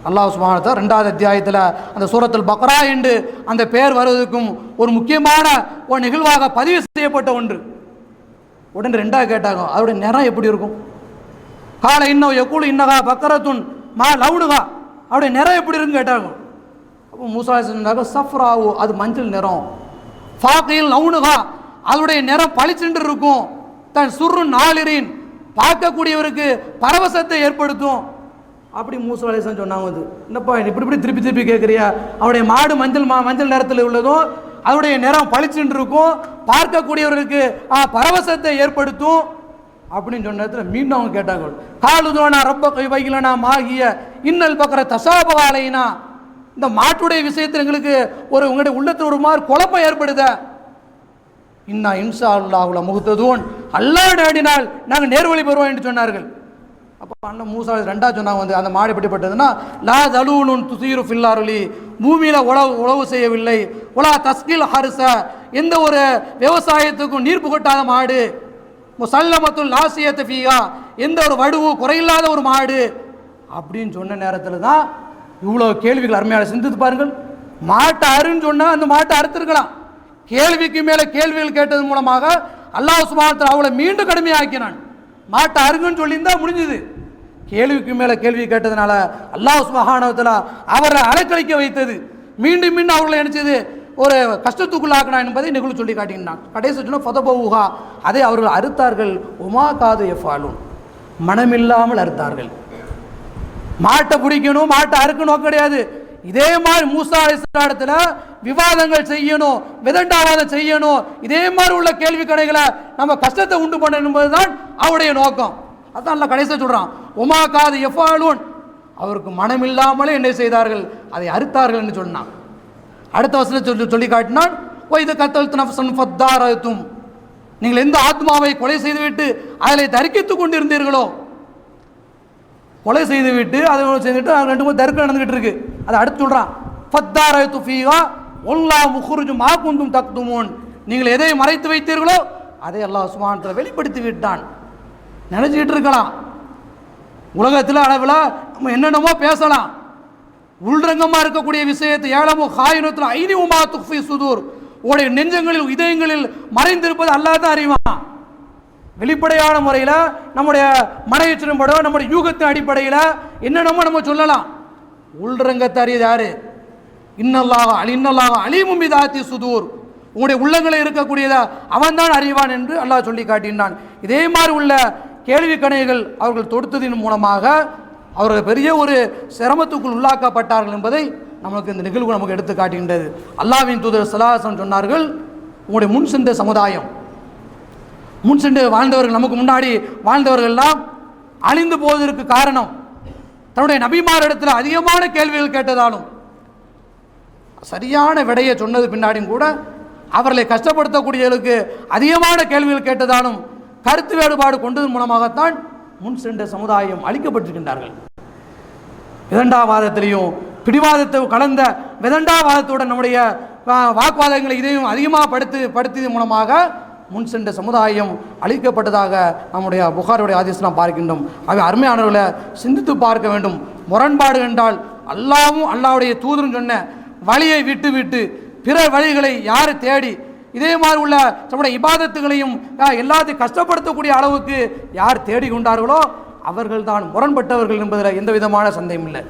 அல்லாஹ் சுப்ஹானஹு வ தஆலா 2வது அத்தியாயத்தில் அந்த சூரத்துல் பக்ரா என்று அந்த பெயர் வருவதற்கும் ஒரு முக்கியமான ஒரு நிகழ்வாக பதிவு செய்யப்பட்ட ஒன்று. உடனே 2வது கேட்டாங்க, அதோடைய நிறம் எப்படி இருக்கும்? கால இன்னும் யகூல் இன்னகா பக்கரத்துன் மா லவுனுகா, அவருடைய நிறம் எப்படி இருக்குன்னு கேட்டாங்க. அப்போ மூசா அலைஹிஸ்ஸலாம் சொன்னாங்க, சஃப்ராவு, அது மஞ்சள் நிறம். ஃபாகில் லவுனுகா, அதோடைய நிறம் பளிச்சென்று இருக்கும். தன் சுர்ரு நாலிரின், பார்க்கக்கூடியவருக்கு பரவசத்தை ஏற்படுத்தும். அப்படி மூசா அலைஹிஸ்ஸலாம் சொன்னாங்க. அது என்னப்பா இப்படி திருப்பி திருப்பி கேட்குறியா? அவருடைய மாடு மஞ்சள் நிறத்தில் உள்ளதும் அதோடைய நிறம் பளிச்சென்று இருக்கும், பார்க்கக்கூடியவர்களுக்கு பரவசத்தை ஏற்படுத்தும் அப்படின்னு சொன்ன நேரத்தில் மீண்டும் அவங்க கேட்டாங்க, காலுதோனா ரப்ப கை வைகிலனா மாகிய இன்னல் பக்கர தசாபகாலைனா, இந்த மாட்டுடைய விஷயத்தில் எங்களுக்கு ஒரு உங்களுடைய உள்ளத்தில் ஒரு மாதிரி குழப்பம் ஏற்படுத. இன்னா இன்ஷா அல்லாஹ்ல முஹ்ததூன், அல்லாஹ் நாடினால் நாங்கள் நேர்வழி பெறுவோம் என்று சொன்னார்கள். அப்போ அண்ணன் மூசா 2வது சொன்னாங்க, அந்த மாடு எப்படிப்பட்டதுன்னா, லா தலூலுன் துசீரு ஃபில்லாருலி, பூமியில் உழவு செய்யவில்லை, உலா தஸ்கில் ஹர்ச, எந்த ஒரு விவசாயத்துக்கும் நீர் புகட்டாத மாடு, முசல்லமத்துல் லாசியத் ஃபீஹா, எந்த ஒரு வடுவு குறையில்லாத ஒரு மாடு அப்படின்னு சொன்ன நேரத்தில் தான் இவ்வளோ கேள்விகள். அருமையான சிந்தித்து பாருங்கள், மாட்டை அருன்னு சொன்னால் அந்த மாட்டை அறுத்திருக்கலாம். கேள்விக்கு மேலே கேள்விகள் கேட்டது மூலமாக அல்லாஹ் சுப்ஹானஹு வ தஆலா அவளை மீண்டும் கடுமையாக்கினான். மாட்டை அருங்கன்னு சொல்லியிருந்தா முடிஞ்சுது. கேள்விக்கு மேலே கேள்வி கேட்டதுனால அல்லாஹ் சுப்ஹானஹு வ தஆலா அவரை அலைக்கழிக்க வைத்தது. மீண்டும் மீண்டும் அவர்களை நினைச்சது ஒரு கஷ்டத்துக்குள்ளாக்கினா என்பதை நிகழ்வு சொல்லி காட்டினான். கடைசி சொன்ன ஃபதபவுஹா, அதை அவர்கள் அறுத்தார்கள். உமா காது எஃபாலும், மனமில்லாமல் அறுத்தார்கள். மாட்டை பிடிக்கணும், மாட்டை அறுக்கணும் கிடையாது. இதே மாதிரி மூசா அலைஹிஸ்ஸலாம் இடத்துல விவாதங்கள் செய்யணும், விதண்டாவாதம் செய்யணும், இதே மாதிரி உள்ள கேள்வி கணைகளை நம்ம கஷ்டத்தை உண்டு பண்ண என்பதுதான் அவருடைய நோக்கம். அதான் அல்லாஹ் கடைசியாக சொல்றான், உமா காது எஃபாலூன், அவருக்கு மனமில்லாமலே என்ன செய்தார்கள்? அதை அறுத்தார்கள் என்று சொன்னான். அடுத்த வசனத்தை சொல்லி காட்டினான், இது கத்தல் நஃப்ஸன் ஃபத்தாரத்தும், நீங்கள் எந்த ஆத்மாவை கொலை செய்துவிட்டு அதில் தரிக்கித்து கொண்டிருந்தீர்களோ, கொலை செய்துவிட்டு அதை செய்துவிட்டு 2 தர்க்கம் நடந்துகிட்டு இருக்கு. அதை அடுத்து சொல்றான், ஃபத்தாரத்து ஃபீஹா வல்லாஹு முஹ்ரிஜு மா குந்தும் தக்துமூன், நீங்கள் எதை மறைத்து வைத்தீர்களோ அதை அல்லாஹ் சுப்ஹானஹு வ தஆலா வெளிப்படுத்தி விட்டான். நினைச்சிட்டு இருக்கலாம், உலகத்தில் அளவில் நம்ம என்னென்னமோ பேசலாம், உள்ரங்கமாக இருக்கக்கூடிய விஷயத்தை ஏழமோ காயினத்தில் ஐனிவுமா துஃபி சுதூர், உங்களுடைய நெஞ்சங்களில் இதயங்களில் மறைந்திருப்பது அல்லாஹ் தான் அறிவான். வெளிப்படையான முறையில் நம்முடைய மனைவிச்சின்பட நம்முடைய யூகத்தின் அடிப்படையில் என்னென்னமோ நம்ம சொல்லலாம். உள்ரங்கத்தை அறியது யாரு? இன்னல்லாஹ அலீமும் பிதாத்தி சுதூர், உங்களுடைய உள்ளங்களில் இருக்கக்கூடியதை அவன் தான் அறிவான் என்று அல்லாஹ் சொல்லி காட்டினான். இதே மாதிரி உள்ள கேள்வி கணைகள் அவர்கள் தொடுத்ததின் மூலமாக அவர்கள் பெரிய ஒரு சிரமத்துக்குள் உள்ளாக்கப்பட்டார்கள் என்பதை நமக்கு இந்த நிகழ்வு நமக்கு எடுத்து காட்டுகின்றது. அல்லாஹ்வின் தூதர் ஸல்லல்லாஹு அலைஹி வஸல்லம் சொன்னார்கள், உங்களுடைய முன் சென்ற சமுதாயம், முன் சென்று வாழ்ந்தவர்கள், நமக்கு முன்னாடி வாழ்ந்தவர்கள்லாம் அழிந்து போவதற்கு காரணம் தன்னுடைய நபிமாரிடத்தில் அதிகமான கேள்விகள் கேட்டதாலும், சரியான விடையை சொன்னது பின்னாடியும் கூட அவர்களை கஷ்டப்படுத்தக்கூடியவர்களுக்கு அதிகமான கேள்விகள் கேட்டதாலும் கருத்து வேறுபாடு கொண்டதன் மூலமாகத்தான் முன் சென்ற சமுதாயம் அளிக்கப்பட்டிருக்கின்றார்கள். விதண்டாவாதத்திலையும் பிடிவாதத்தை கலந்த விதண்டாவாதத்துடன் நம்முடைய வாக்குவாதங்களை இதையும் அதிகமாக படுத்தியதன் மூலமாக முன் சென்ற சமுதாயம் அளிக்கப்பட்டதாக நம்முடைய புகாருடைய ஹதீஸ் நாம் பார்க்கின்றோம். அவை அருமையானவர்களை சிந்தித்து பார்க்க வேண்டும். முரண்பாடு என்றால் அல்லாவும் அல்லாவுடைய தூதரும் சொன்ன வழியை விட்டு விட்டு பிற வழிகளை யார் தேடி இதே மாதிரி உள்ள நம்முடைய இபாதத்துகளையும் எல்லாத்தையும் கஷ்டப்படுத்தக்கூடிய அளவுக்கு யார் தேடிக்கொண்டார்களோ அவர்கள் தான் முரண்பட்டவர்கள் என்பதில் எந்த விதமான சந்தேகம் இல்லை.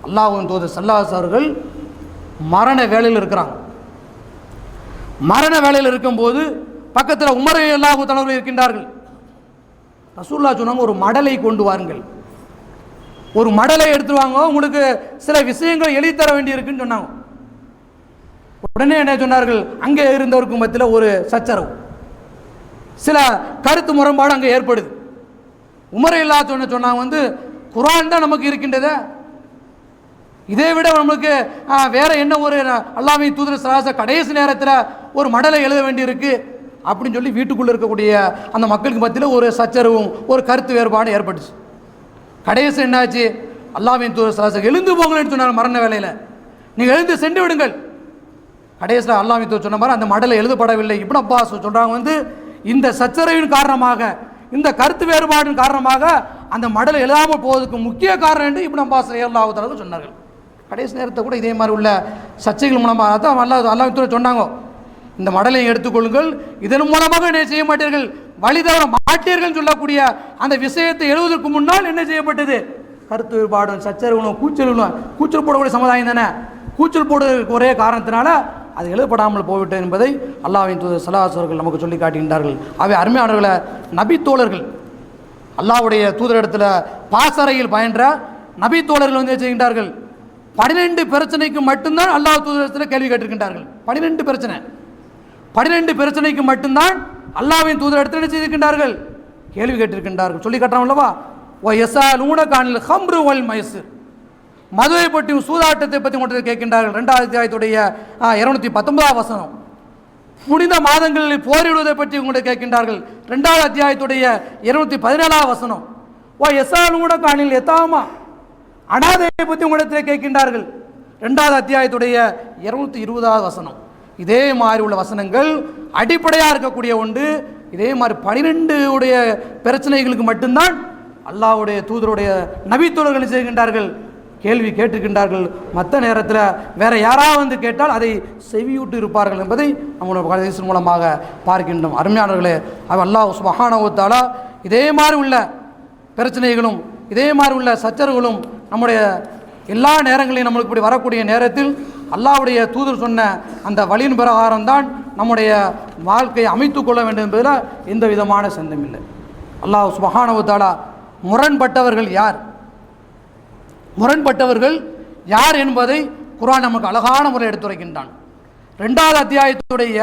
அல்லாஹ்வின் தூதர் ஸல்லல்லாஹு அலைஹி அவர்கள் மரண வேளையில் இருக்கிறாங்க. மரண வேளையில் இருக்கும்போது பக்கத்தில் உமர் ரலியல்லாஹு தஆலா இருக்கின்றார்கள். ரசூலுல்லாஹ் சொன்னாங்க, ஒரு மடலை கொண்டு வாருங்கள், ஒரு மடலை எடுத்துருவாங்க, உங்களுக்கு சில விஷயங்கள் எழுதி தர வேண்டி இருக்குன்னு சொன்னாங்க. உடனே என்ன சொன்னார்கள், அங்கே இருந்தவருக்கு மத்தியில் ஒரு சச்சரவு, சில கருத்து முரண்பாடு அங்கே ஏற்படுது. உமர் ரலியல்லாஹு சொன்னாங்க, குர்ஆன் தான் நமக்கு இருக்கின்றத, இதை விட நமக்கு வேற என்ன ஒரு அல்லாஹ்வின் தூதர் ஸல்லல்லாஹு அலைஹி கடைசி நேரத்தில் ஒரு மடலை எழுத வேண்டி இருக்கு அப்படின்னு சொல்லி வீட்டுக்குள்ளே இருக்கக்கூடிய அந்த மக்களுக்கு மத்தியில் ஒரு சச்சரவும் ஒரு கருத்து வேறுபாடு ஏற்பட்டுச்சு. கடைசி என்னாச்சு, அல்லாஹ்வின் தூதர் ஸல்லல்லாஹு அலைஹி எழுந்து போங்களேன்னு சொன்னாங்க. மரண வேலையில் நீங்கள் எழுந்து சென்று விடுங்கள். கடைசியில் அல்லாஹ்வின் தூதர் சொன்ன மாதிரி அந்த மடலை எழுதப்படவில்லை. இப்னு அப்பாஸ் சொல்றாங்க, இந்த சச்சரவின் காரணமாக, இந்த கருத்து வேறுபாடின் காரணமாக அந்த மடலை எழுதாமல் போவதற்கு முக்கிய காரணம் என்று இப்னு அப்பாஸ் ரலியல்லாஹு தஆலா சொன்னார்கள். கடைசி நேரத்தை கூட இதே மாதிரி உள்ள சர்ச்சைகள் மூலமாக தான் அல்லாஹ்வின் தூதர் சொன்னாங்க, இந்த மடலை எடுத்துக்கொள்ளுங்கள், இதன் மூலமாக என்ன செய்ய மாட்டீர்கள், வழி தவற மாட்டீர்கள் சொல்லக்கூடிய அந்த விஷயத்தை எழுதுவதற்கு முன்னால் என்ன செய்யப்பட்டது, கருத்து வேறுபாடும் சச்சரவுகளும் கூச்சல் போடக்கூடிய சமுதாயம் தானே, கூச்சல் போடுவதற்கு ஒரே காரணத்தினால அது எழுதப்படாமல் போய்விட்டது என்பதை அல்லாஹ்வின் தூதர் ஸல்லல்லாஹு அலைஹி அவர்கள் நமக்கு சொல்லி காட்டுகின்றார்கள். அவை அருமையானவர்களை, நபி தோழர்கள் அல்லாஹ்வுடைய தூதரிடத்தில் பாசறையில் பயின்ற நபி தோழர்கள் என்ன செய்கின்றார்கள், 12 பிரச்சனைக்கு மட்டும்தான் அல்லாஹ் தூதரிடத்தில் கேள்வி கேட்டிருக்கின்றார்கள். 12 பிரச்சனைக்கு மட்டும்தான் அல்லாஹ்வின் தூதரிடத்தில் என்ன செய்திருக்கின்றார்கள், கேள்வி கேட்டிருக்கின்றார்கள். சொல்லி காட்டுறோம் அல்லவா, யஸஅலூனக அனில் ஹம்ரு வல் மைஸிர், மதுவை பற்றியும் சூதாட்டத்தை பற்றி மட்டும் கேட்கின்றார்கள். 2வது அத்தியாயத்துடைய 219 வசனம். முடிந்த மாதங்களில் போரிடுவதை பற்றி உங்களை கேட்கின்றார்கள். 2வது அத்தியாயத்துடைய 217 வசனம். யஸஅலூனக அனில் யதாமா, அனாதையை பற்றி உங்களிடத்தில் கேட்கின்றார்கள். 2வது அத்தியாயத்துடைய 220 வசனம். இதே மாதிரி உள்ள வசனங்கள் அடிப்படையாக இருக்கக்கூடிய ஒன்று. இதே மாதிரி 12 உடைய பிரச்சனைகளுக்கு மட்டும்தான் அல்லாஹ்வுடைய தூதருடைய நபித்தோழர்கள் செய்கின்றார்கள், கேள்வி கேட்டிருக்கின்றார்கள். மற்ற நேரத்தில் வேற யாராவது கேட்டால் அதை செவியூட்டு இருப்பார்கள் என்பதை நம்முடைய ஹதீஸ் மூலமாக பார்க்கின்றோம். அருமையானவர்களே, அல்லாஹ் சுப்ஹானஹு வ தஆலா இதே மாதிரி உள்ள பிரச்சனைகளும் இதே மாதிரி உள்ள சச்சரவுகளும் நம்முடைய எல்லா நேரங்களையும் நம்மளுக்கு இப்படி வரக்கூடிய நேரத்தில் அல்லாஹ்வுடைய தூதர் சொன்ன அந்த வழியின் பிரகாரம் தான் நம்முடைய வாழ்க்கையை அமைத்துக் கொள்ள வேண்டும் என்பதில் எந்த விதமான சந்தேகம் இல்லை. அல்லாஹ் சுப்ஹானஹு வ தஆலா முரண்பட்டவர்கள் யார் என்பதை குர்ஆன் நமக்கு அழகான முறை எடுத்துரைக்கின்றான். 2வது அத்தியாயத்துடைய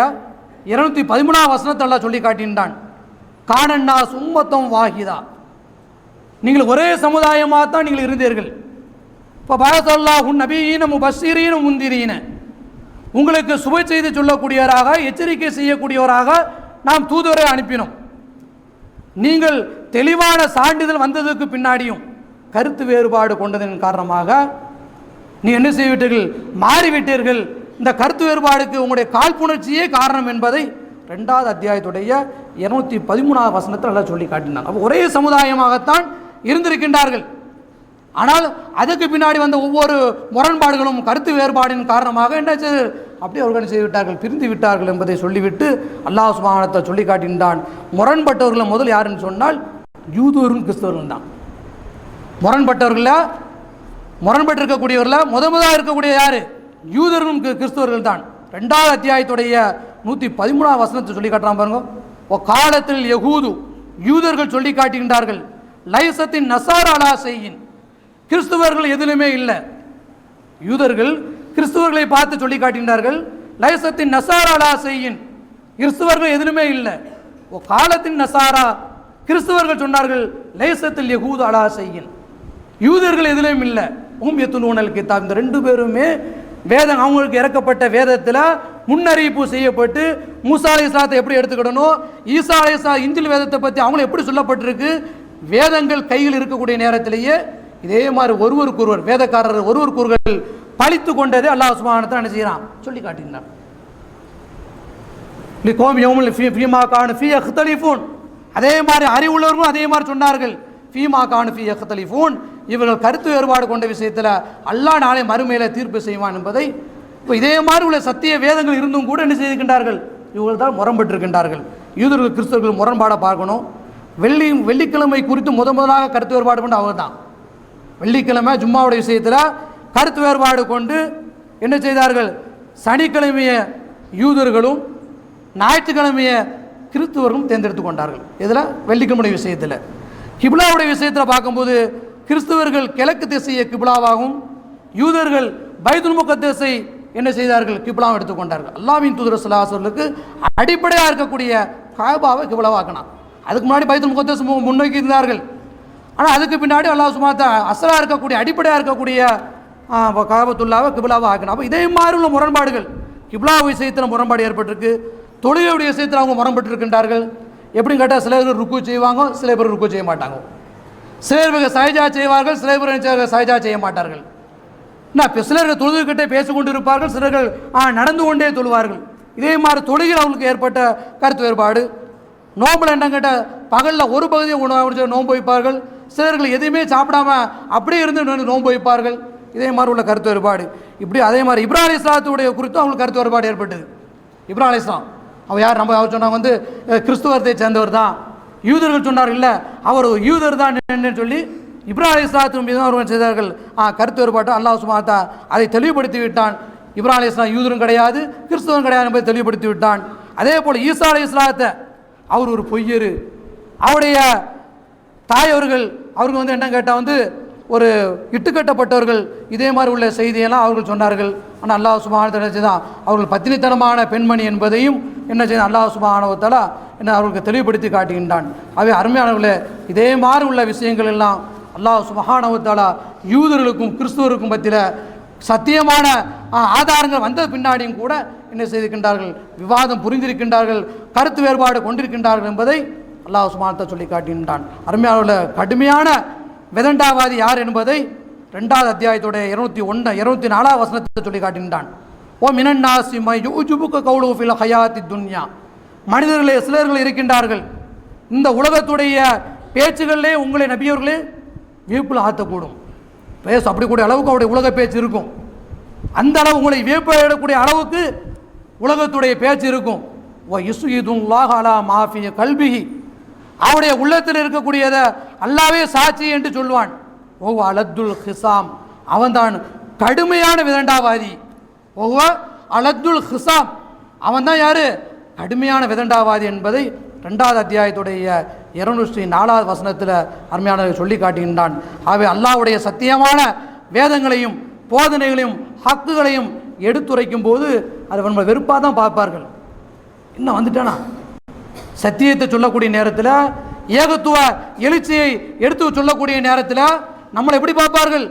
213 வசனத்தை அல்லாஹ் சொல்லி காட்டுகின்றான், கானன்னாஸ் உம்மத்தம் வாஹிதா, நீங்கள் ஒரே சமுதாயமாக தான் நீங்கள் இருந்தீர்கள். இப்போ பஅஸல்லாஹு நபியீன முபஷ்ஷிரீன முன்திரீன, உங்களுக்கு சுப செய்தி சொல்லக்கூடியவராக எச்சரிக்கை செய்யக்கூடியவராக நாம் தூதுவரை அனுப்பினோம். நீங்கள் தெளிவான சான்றிதழ் வந்ததுக்கு பின்னாடியும் கருத்து வேறுபாடு கொண்டதன் காரணமாக நீ என்ன செய்துவிட்டீர்கள், மாறிவிட்டீர்கள். இந்த கருத்து வேறுபாடுக்கு உங்களுடைய காழ்ப்புணர்ச்சியே காரணம் என்பதை 2வது அத்தியாயத்துடைய 213 வசனத்தில் எல்லாம் சொல்லி காட்டினாங்க. அப்போ ஒரே சமுதாயமாகத்தான் இருந்திருக்கின்றார்கள். ஆனால் அதுக்கு பின்னாடி வந்த ஒவ்வொரு முரண்பாடுகளும் கருத்து வேறுபாடின் காரணமாக என்ன அப்படியே அவர்கள் செய்துவிட்டார்கள், பிரிந்து விட்டார்கள் என்பதை சொல்லிவிட்டு அல்லாஹ் சுப்ஹானஹு வ தஆலா சொல்லி காட்டுகின்றான், முரண்பட்டவர்கள் முதல் யாருன்னு சொன்னால் யூதரும் கிறிஸ்தவர்கள் தான். முரண்பட்டிருக்கக்கூடியவர்கள் முதலாக இருக்கக்கூடிய யாரு, யூதரும் கிறிஸ்தவர்கள் தான். 2வது அத்தியாயத்துடைய 113 வசனத்தை சொல்லி காட்டுறான் பாருங்க. காலத்தில் யகூது, யூதர்கள் சொல்லி காட்டுகின்றார்கள், லைசத்தின் நசாரா அலா செய்யின், கிறிஸ்துவர்கள் எதிலுமே இல்லை. யூதர்கள் கிறிஸ்துவர்களை பார்த்து சொல்லி காட்டுகின்றார்கள், லைசத்தின் நசாரா அலா செய்யின், கிறிஸ்துவர்கள் எதிலுமே இல்லை. காலத்தின் நசாரா, கிறிஸ்துவர்கள் சொன்னார்கள், லைசத்தில் யகூது அலா செய்யின், யூதர்கள் எதிலும் இல்லை. எத்துலூனல் கிதாப், இந்த 2 பேருமே வேதம் அவங்களுக்கு இறக்கப்பட்ட வேதத்தில் முன்னறிவிப்பு செய்யப்பட்டு மூசா அலைஹிஸ்ஸலாத்தை எப்படி எடுத்துக்கிடணும், ஈசா அலைஹிஸ்ஸலாம் இன்ஜில் வேதத்தை பற்றி அவங்களும் எப்படி சொல்லப்பட்டிருக்கு. வேதங்கள் கையில் இருக்கக்கூடிய நேரத்திலேயே இதே மாதிரி ஒருவருக்கொருவர் வேதக்காரர் ஒருவருக்கொருவர் பழித்து கொண்டதே அல்லாஹ் சுப்ஹானஹு வ தஆலா என்ன செய்யறான் சொல்லி காட்டினார். அதே மாதிரி அறிவுள்ளவர்களும் அதே மாதிரி சொன்னார்கள். ஃபீமா கானு ஃபீ யக்தலிஃபூன், இவர்கள் கருத்து வேறுபாடு கொண்ட விஷயத்தில் அல்லாஹ் நாளை மறுமையில தீர்ப்பு செய்வான் என்பதை இப்போ இதே மாதிரி உள்ள சத்திய வேதங்கள் இருந்தும் கூட என்ன செய்திருக்கின்றார்கள், இவர்கள் தான் முரண்பட்டிருக்கின்றார்கள். யூதர்கள் கிறிஸ்தவர்கள் முரண்பாடை பார்க்கணும். வெள்ளிக்கிழமை குறித்து முதலாக கருத்து வேறுபாடு கொண்டு அவங்க தான் வெள்ளிக்கிழமை ஜும்மாவுடைய விஷயத்தில் கருத்து வேறுபாடு கொண்டு என்ன செய்தார்கள், சனிக்கிழமைய யூதர்களும் ஞாயிற்றுக்கிழமைய கிறிஸ்துவர்களும் தேர்ந்தெடுத்து கொண்டார்கள். இதில் வெள்ளிக்கிழமை விஷயத்தில் கிப்லாவுடைய விஷயத்தில் பார்க்கும்போது கிறிஸ்துவர்கள் கிழக்கு திசையை கிப்லாவாகவும் யூதர்கள் பைத்துல் முகத்தஸை என்ன செய்தார்கள், கிப்லாவும் எடுத்துக்கொண்டார்கள். அல்லாஹ்வின் தூதர் ஸல்லல்லாஹு அலைஹி வஸல்லம் அடிப்படையாக இருக்கக்கூடிய காபாவை கிப்லாவாக்கினான். அதுக்கு முன்னாடி பைத்துல் முகத்தஸ் முன்னோக்கி இருந்தார்கள். ஆனால் அதுக்கு பின்னாடி அல்லாஹ் சுப்ஹானஹு வ தஆலா அஸ்லா இருக்கக்கூடிய அடிப்படையாக இருக்கக்கூடிய காபத்துல்லாவை கிப்லாவை ஆக்கினான். அப்போ இதே மாதிரி உள்ள முரண்பாடுகள் கிப்லா விஷயத்தில் முரண்பாடு ஏற்பட்டிருக்கு. தொழுகையுடைய விஷயத்தில் அவங்க முரண்பட்டிருக்கின்றார்கள். எப்படின்னு கேட்டால் சில பேர் ருக்கு செய்வாங்க, சில பேர் ருக்கு செய்ய மாட்டாங்க. சில பேர் சஹஜா செய்வார்கள், சில பேர் சஹஜா செய்ய மாட்டார்கள். சிலர்கள் தொழுதுகிட்டே பேசிக்கொண்டு இருப்பார்கள், சிலர்கள் நடந்து கொண்டே தொழுவார்கள். இதே மாதிரி தொழுகையில் அவங்களுக்கு ஏற்பட்ட கருத்து வேறுபாடு. நோம்பில் என்ன கேட்டால் பகலில் ஒரு பகுதியை உணவு நோன்பு வைப்பார்கள், சிலர்கள் எதுவுமே சாப்பிடாம அப்படியே இருந்து நோன்பு வைப்பார்கள். இதே மாதிரி உள்ள கருத்து வேறுபாடு. இப்படி அதே மாதிரி இப்ராஹிம் அலைஹிஸ்ஸலாத்துடைய குறித்தும் அவங்களுக்கு கருத்து வேறுபாடு ஏற்பட்டது. இப்ராஹிம் அலைஹிஸ்ஸலாம் அவர் யார், நம்ம அவர் சொன்னாங்க வந்து கிறிஸ்துவத்தை சேர்ந்தவர் தான். யூதர்கள் சொன்னார் இல்லை அவர் யூதர் தான் சொல்லி இப்ராஹிம் அலைஹிஸ்ஸலாத்து மீது அவர்கள் செய்தார்கள் கருத்து வேறுபாட்டை அல்லாஹ் சுப்ஹானஹு வ தஆலா அதை தெளிவுபடுத்தி விட்டான். இப்ராஹிம் அலைஹிஸ்ஸலாம் யூதரும் கிடையாது கிறிஸ்துவரும் கிடையாது என்பதை தெளிவுபடுத்தி விட்டான். அதே போல் ஈசா அலைஹிஸ்ஸலாத்தை அவர் ஒரு பொய்யரு, அவருடைய தாய் அவர்கள் வந்து என்ன கேட்டால் வந்து ஒரு இட்டுக்கட்டப்பட்டவர்கள். இதே மாதிரி உள்ள செய்தியெல்லாம் அவர்கள் சொன்னார்கள். ஆனால் அல்லாஹ் சுப்ஹானஹு வ தஆலா தான் அவர்கள் பத்தினித்தனமான பெண்மணி என்பதையும் என்ன செய்ய அல்லாஹ் சுப்ஹானஹு வ தஆலா என்ன அவர்களுக்கு தெளிவுபடுத்தி காட்டுகின்றான். அவை அருமையானவர்களே, இதே மாதிரி உள்ள விஷயங்கள் எல்லாம் அல்லாஹ் சுப்ஹானஹு வ தஆலா யூதர்களுக்கும் கிறிஸ்துவருக்கும் மத்தியில் சத்தியமான ஆதாரங்கள் வந்த பின்னாடியும் கூட என்ன செய்திருக்கின்றார்கள், விவாதம் புரிந்திருக்கின்றார்கள், கருத்து வேறுபாடு கொண்டிருக்கின்றார்கள் என்பதை அல்லாஹ் சுப்ஹானஹு வ தஆலா சொல்லி காட்டுகின்றான். அருமையானவர்களே, கடுமையான விதண்டாவாதி யார் என்பதை 2வது அத்தியாயத்துடைய 204 வசனத்தை சொல்லி காட்டுகின்றான். ஓ மினன்னாசி மயுஜுபுக கௌலுஹு ஃபில் ஹயாத்தி துன்யா, மனிதர்களே சிலர்கள் இருக்கின்றார்கள் இந்த உலகத்துடைய பேச்சுகளிலே உங்களை நபியவர்களே வியப்பில் ஆற்றக்கூடும். பேச அப்படி கூடிய அளவுக்கு அவருடைய உலக பேச்சு இருக்கும். அந்த அளவு உங்களை வியப்பிடக்கூடிய அளவுக்கு உலகத்துடைய பேச்சு இருக்கும். ஓ இஸ்இதுல்லாஹ் அலா மாஃபி கல்பிஹி, அவருடைய உள்ளத்தில் இருக்கக்கூடியதை அல்லாவே சாட்சி என்று சொல்வான். ஓ அலத்துல் ஹிசாம், அவன்தான் கடுமையான விதண்டாவாதி. ஓ அலத்துல் ஹிசாம், அவன் தான் யாரு, கடுமையான விதண்டாவாதி என்பதை 2வது அத்தியாயத்துடைய 204 வசனத்தில் அருமையானவர்கள் சொல்லி காட்டுகின்றான். ஆகவே அல்லாஹ்வுடைய சத்தியமான வேதங்களையும் போதனைகளையும் ஹக்குகளையும் எடுத்துரைக்கும் போது அதை நம்ம வெறுப்பாக தான் பார்ப்பார்கள். இன்னும் வந்துட்டானா சத்தியத்தை சொல்லக்கூடிய நேரத்தில் ஏகத்துவ எழுச்சியை எடுத்து சொல்லக்கூடிய நேரத்தில் நம்மளை எப்படி பார்ப்பார்கள்,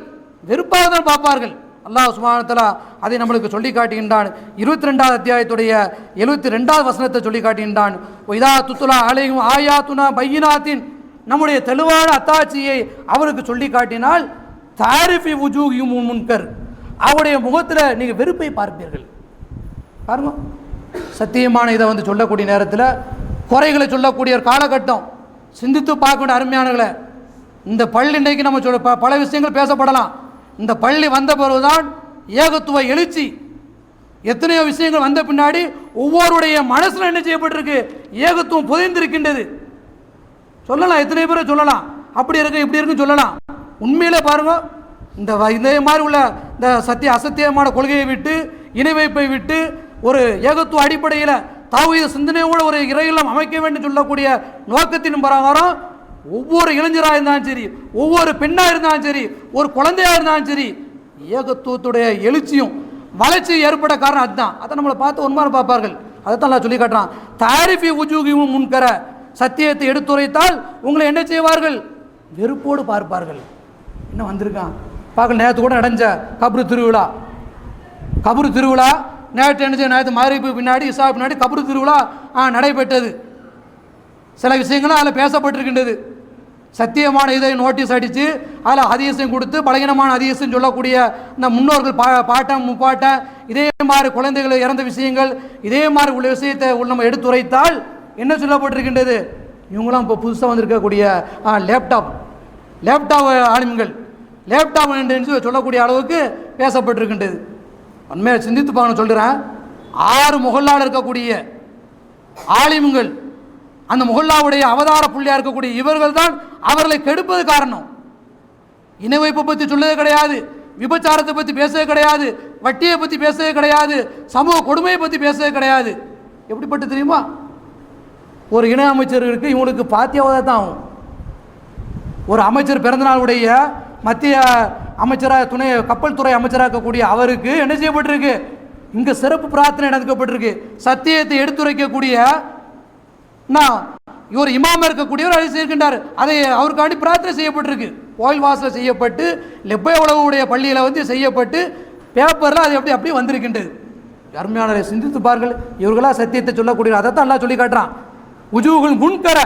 வெறுப்பாக தான் பார்ப்பார்கள். அல்லாஹ் சுப்ஹானஹு வ தஆலா அதை நம்மளுக்கு சொல்லி காட்டுகின்றான். 22வது அத்தியாயத்துடைய 72வது வசனத்தை சொல்லி காட்டுகின்றான். இதா துத்துலா அலைஹிம் ஆயாத்துனா பையினாத்தின், நம்முடைய தெளிவான அத்தாட்சியை அவருக்கு சொல்லி காட்டினால் தாரிஃபி வுஜூஹிம் முன்கர், அவருடைய முகத்தில் நீங்கள் வெறுப்பை பார்ப்பீர்கள். பாருங்க, சத்தியமான இதை வந்து சொல்லக்கூடிய நேரத்தில் குறைகளை சொல்லக்கூடிய ஒரு காலகட்டம். சிந்தித்து பார்க்கக்கூடிய அருமையானவர்களை, இந்த பள்ளி இன்றைக்கு நம்ம பல விஷயங்கள் பேசப்படலாம். இந்த பள்ளி வந்த பிறகுதான் ஏகத்துவ எழுச்சி, எத்தனையோ விஷயங்கள் வந்த பின்னாடி ஒவ்வொருடைய மனசில் என்ன செய்யப்பட்டிருக்கு, ஏகத்துவம் புதைந்திருக்கின்றது. சொல்லலாம், எத்தனை பேரை சொல்லலாம், அப்படி இருக்கு இப்படி இருக்குன்னு சொல்லலாம். உண்மையிலே பாருங்க, இந்த மாதிரி உள்ள இந்த அசத்தியமான கொள்கையை விட்டு இணை வைப்பை விட்டு ஒரு ஏகத்துவ அடிப்படையில் தௌஹீத சிந்தனையோட ஒரு இறையிலம் அமைக்க வேண்டும் சொல்லக்கூடிய நோக்கத்தின் பிரகாரம் ஒவ்வொரு இளைஞராக இருந்தாலும் சரி, ஒவ்வொரு பெண்ணாக இருந்தாலும் சரி, ஒரு குழந்தையாக இருந்தாலும் சரி, ஏகத்துவத்துடைய எழுச்சியும் வளர்ச்சியும் ஏற்பட காரணம் அதுதான். அதை நம்மளை பார்த்து ஒன்பான பார்ப்பார்கள். அதைத்தான் நான் சொல்லி காட்டுறான். தாரிஃபி வுஜூஹிம் முன்கர, சத்தியத்தை எடுத்துரைத்தால் உங்களை என்ன செய்வார்கள், வெறுப்போடு பார்ப்பார்கள். என்ன வந்திருக்கான் பார்க்கல. நேற்று கூட நடந்த கப்ரு திருவிழா, கபரு திருவிழா நேற்று மகரிபுக்கு பின்னாடி இசா பின்னாடி கபரு திருவிழா நடைபெற்றது. சில விஷயங்களும் அதில் பேசப்பட்டிருக்கின்றது. சத்தியமான இதை நோட்டீஸ் அடித்து அதில் ஹதீஸையும் கொடுத்து பலகீனமான ஹதீஸுன்னு சொல்லக்கூடிய இந்த முன்னோர்கள் பாட்டம் முப்பாட்டம் இதே மாதிரி குழந்தைகள் இறந்த விஷயங்கள் இதே மாதிரி உள்ள விஷயத்தை நம்ம எடுத்துரைத்தால் என்ன சொல்லப்பட்டிருக்கின்றது? இவங்களாம் இப்போ புதுசாக வந்திருக்கக்கூடிய லேப்டாப் ஆளுங்கள் லேப்டாப் என்று சொல்லக்கூடிய அளவுக்கு பேசப்பட்டிருக்கின்றது. உண்மையை சிந்தித்து பார்க்கணும் சொல்கிறேன். 6 முகல்லால் இருக்கக்கூடிய ஆலிம்கள் அந்த முகல்லாவுடைய அவதார புள்ளியாக இருக்கக்கூடிய இவர்கள் தான் அவர்களை கெடுப்பது காரணம். இன வைப்பை பற்றி சொல்லவே கிடையாது, விபச்சாரத்தை பற்றி பேசவே கிடையாது, வட்டியை பற்றி பேசவே கிடையாது, சமூக கொடுமையை பற்றி பேசவே கிடையாது. எப்படிப்பட்டு தெரியுமா? ஒரு இணை அமைச்சருக்கு இவங்களுக்கு பாத்தியாவதாக தான் ஆகும். ஒரு அமைச்சர் பிறந்தநாளுடைய மத்திய அமைச்சராக துணை கப்பல் துறை அமைச்சராக இருக்கக்கூடிய அவருக்கு என்ன செய்யப்பட்டிருக்கு? இங்கே சிறப்பு பிரார்த்தனை நடக்கப்பட்டிருக்கு. சத்தியத்தை எடுத்துரைக்கக்கூடிய இவர் இமாம இருக்கக்கூடியவர் அதை செய்கின்றார். அதை அவருக்காண்டி பிரார்த்தனை செய்யப்பட்டிருக்கு. கோயில் வாசல் செய்யப்பட்டு லெப்பை உலகுடைய பள்ளியில் செய்யப்பட்டு பேப்பரில் அது அப்படியே வந்திருக்கின்றது. அருமையானவரை சிந்தித்து பாருங்கள். இவர்களாக சத்தியத்தை சொல்லக்கூடிய அதை தான் எல்லாம் சொல்லி காட்டுறான். உஜூகுல் முன்கர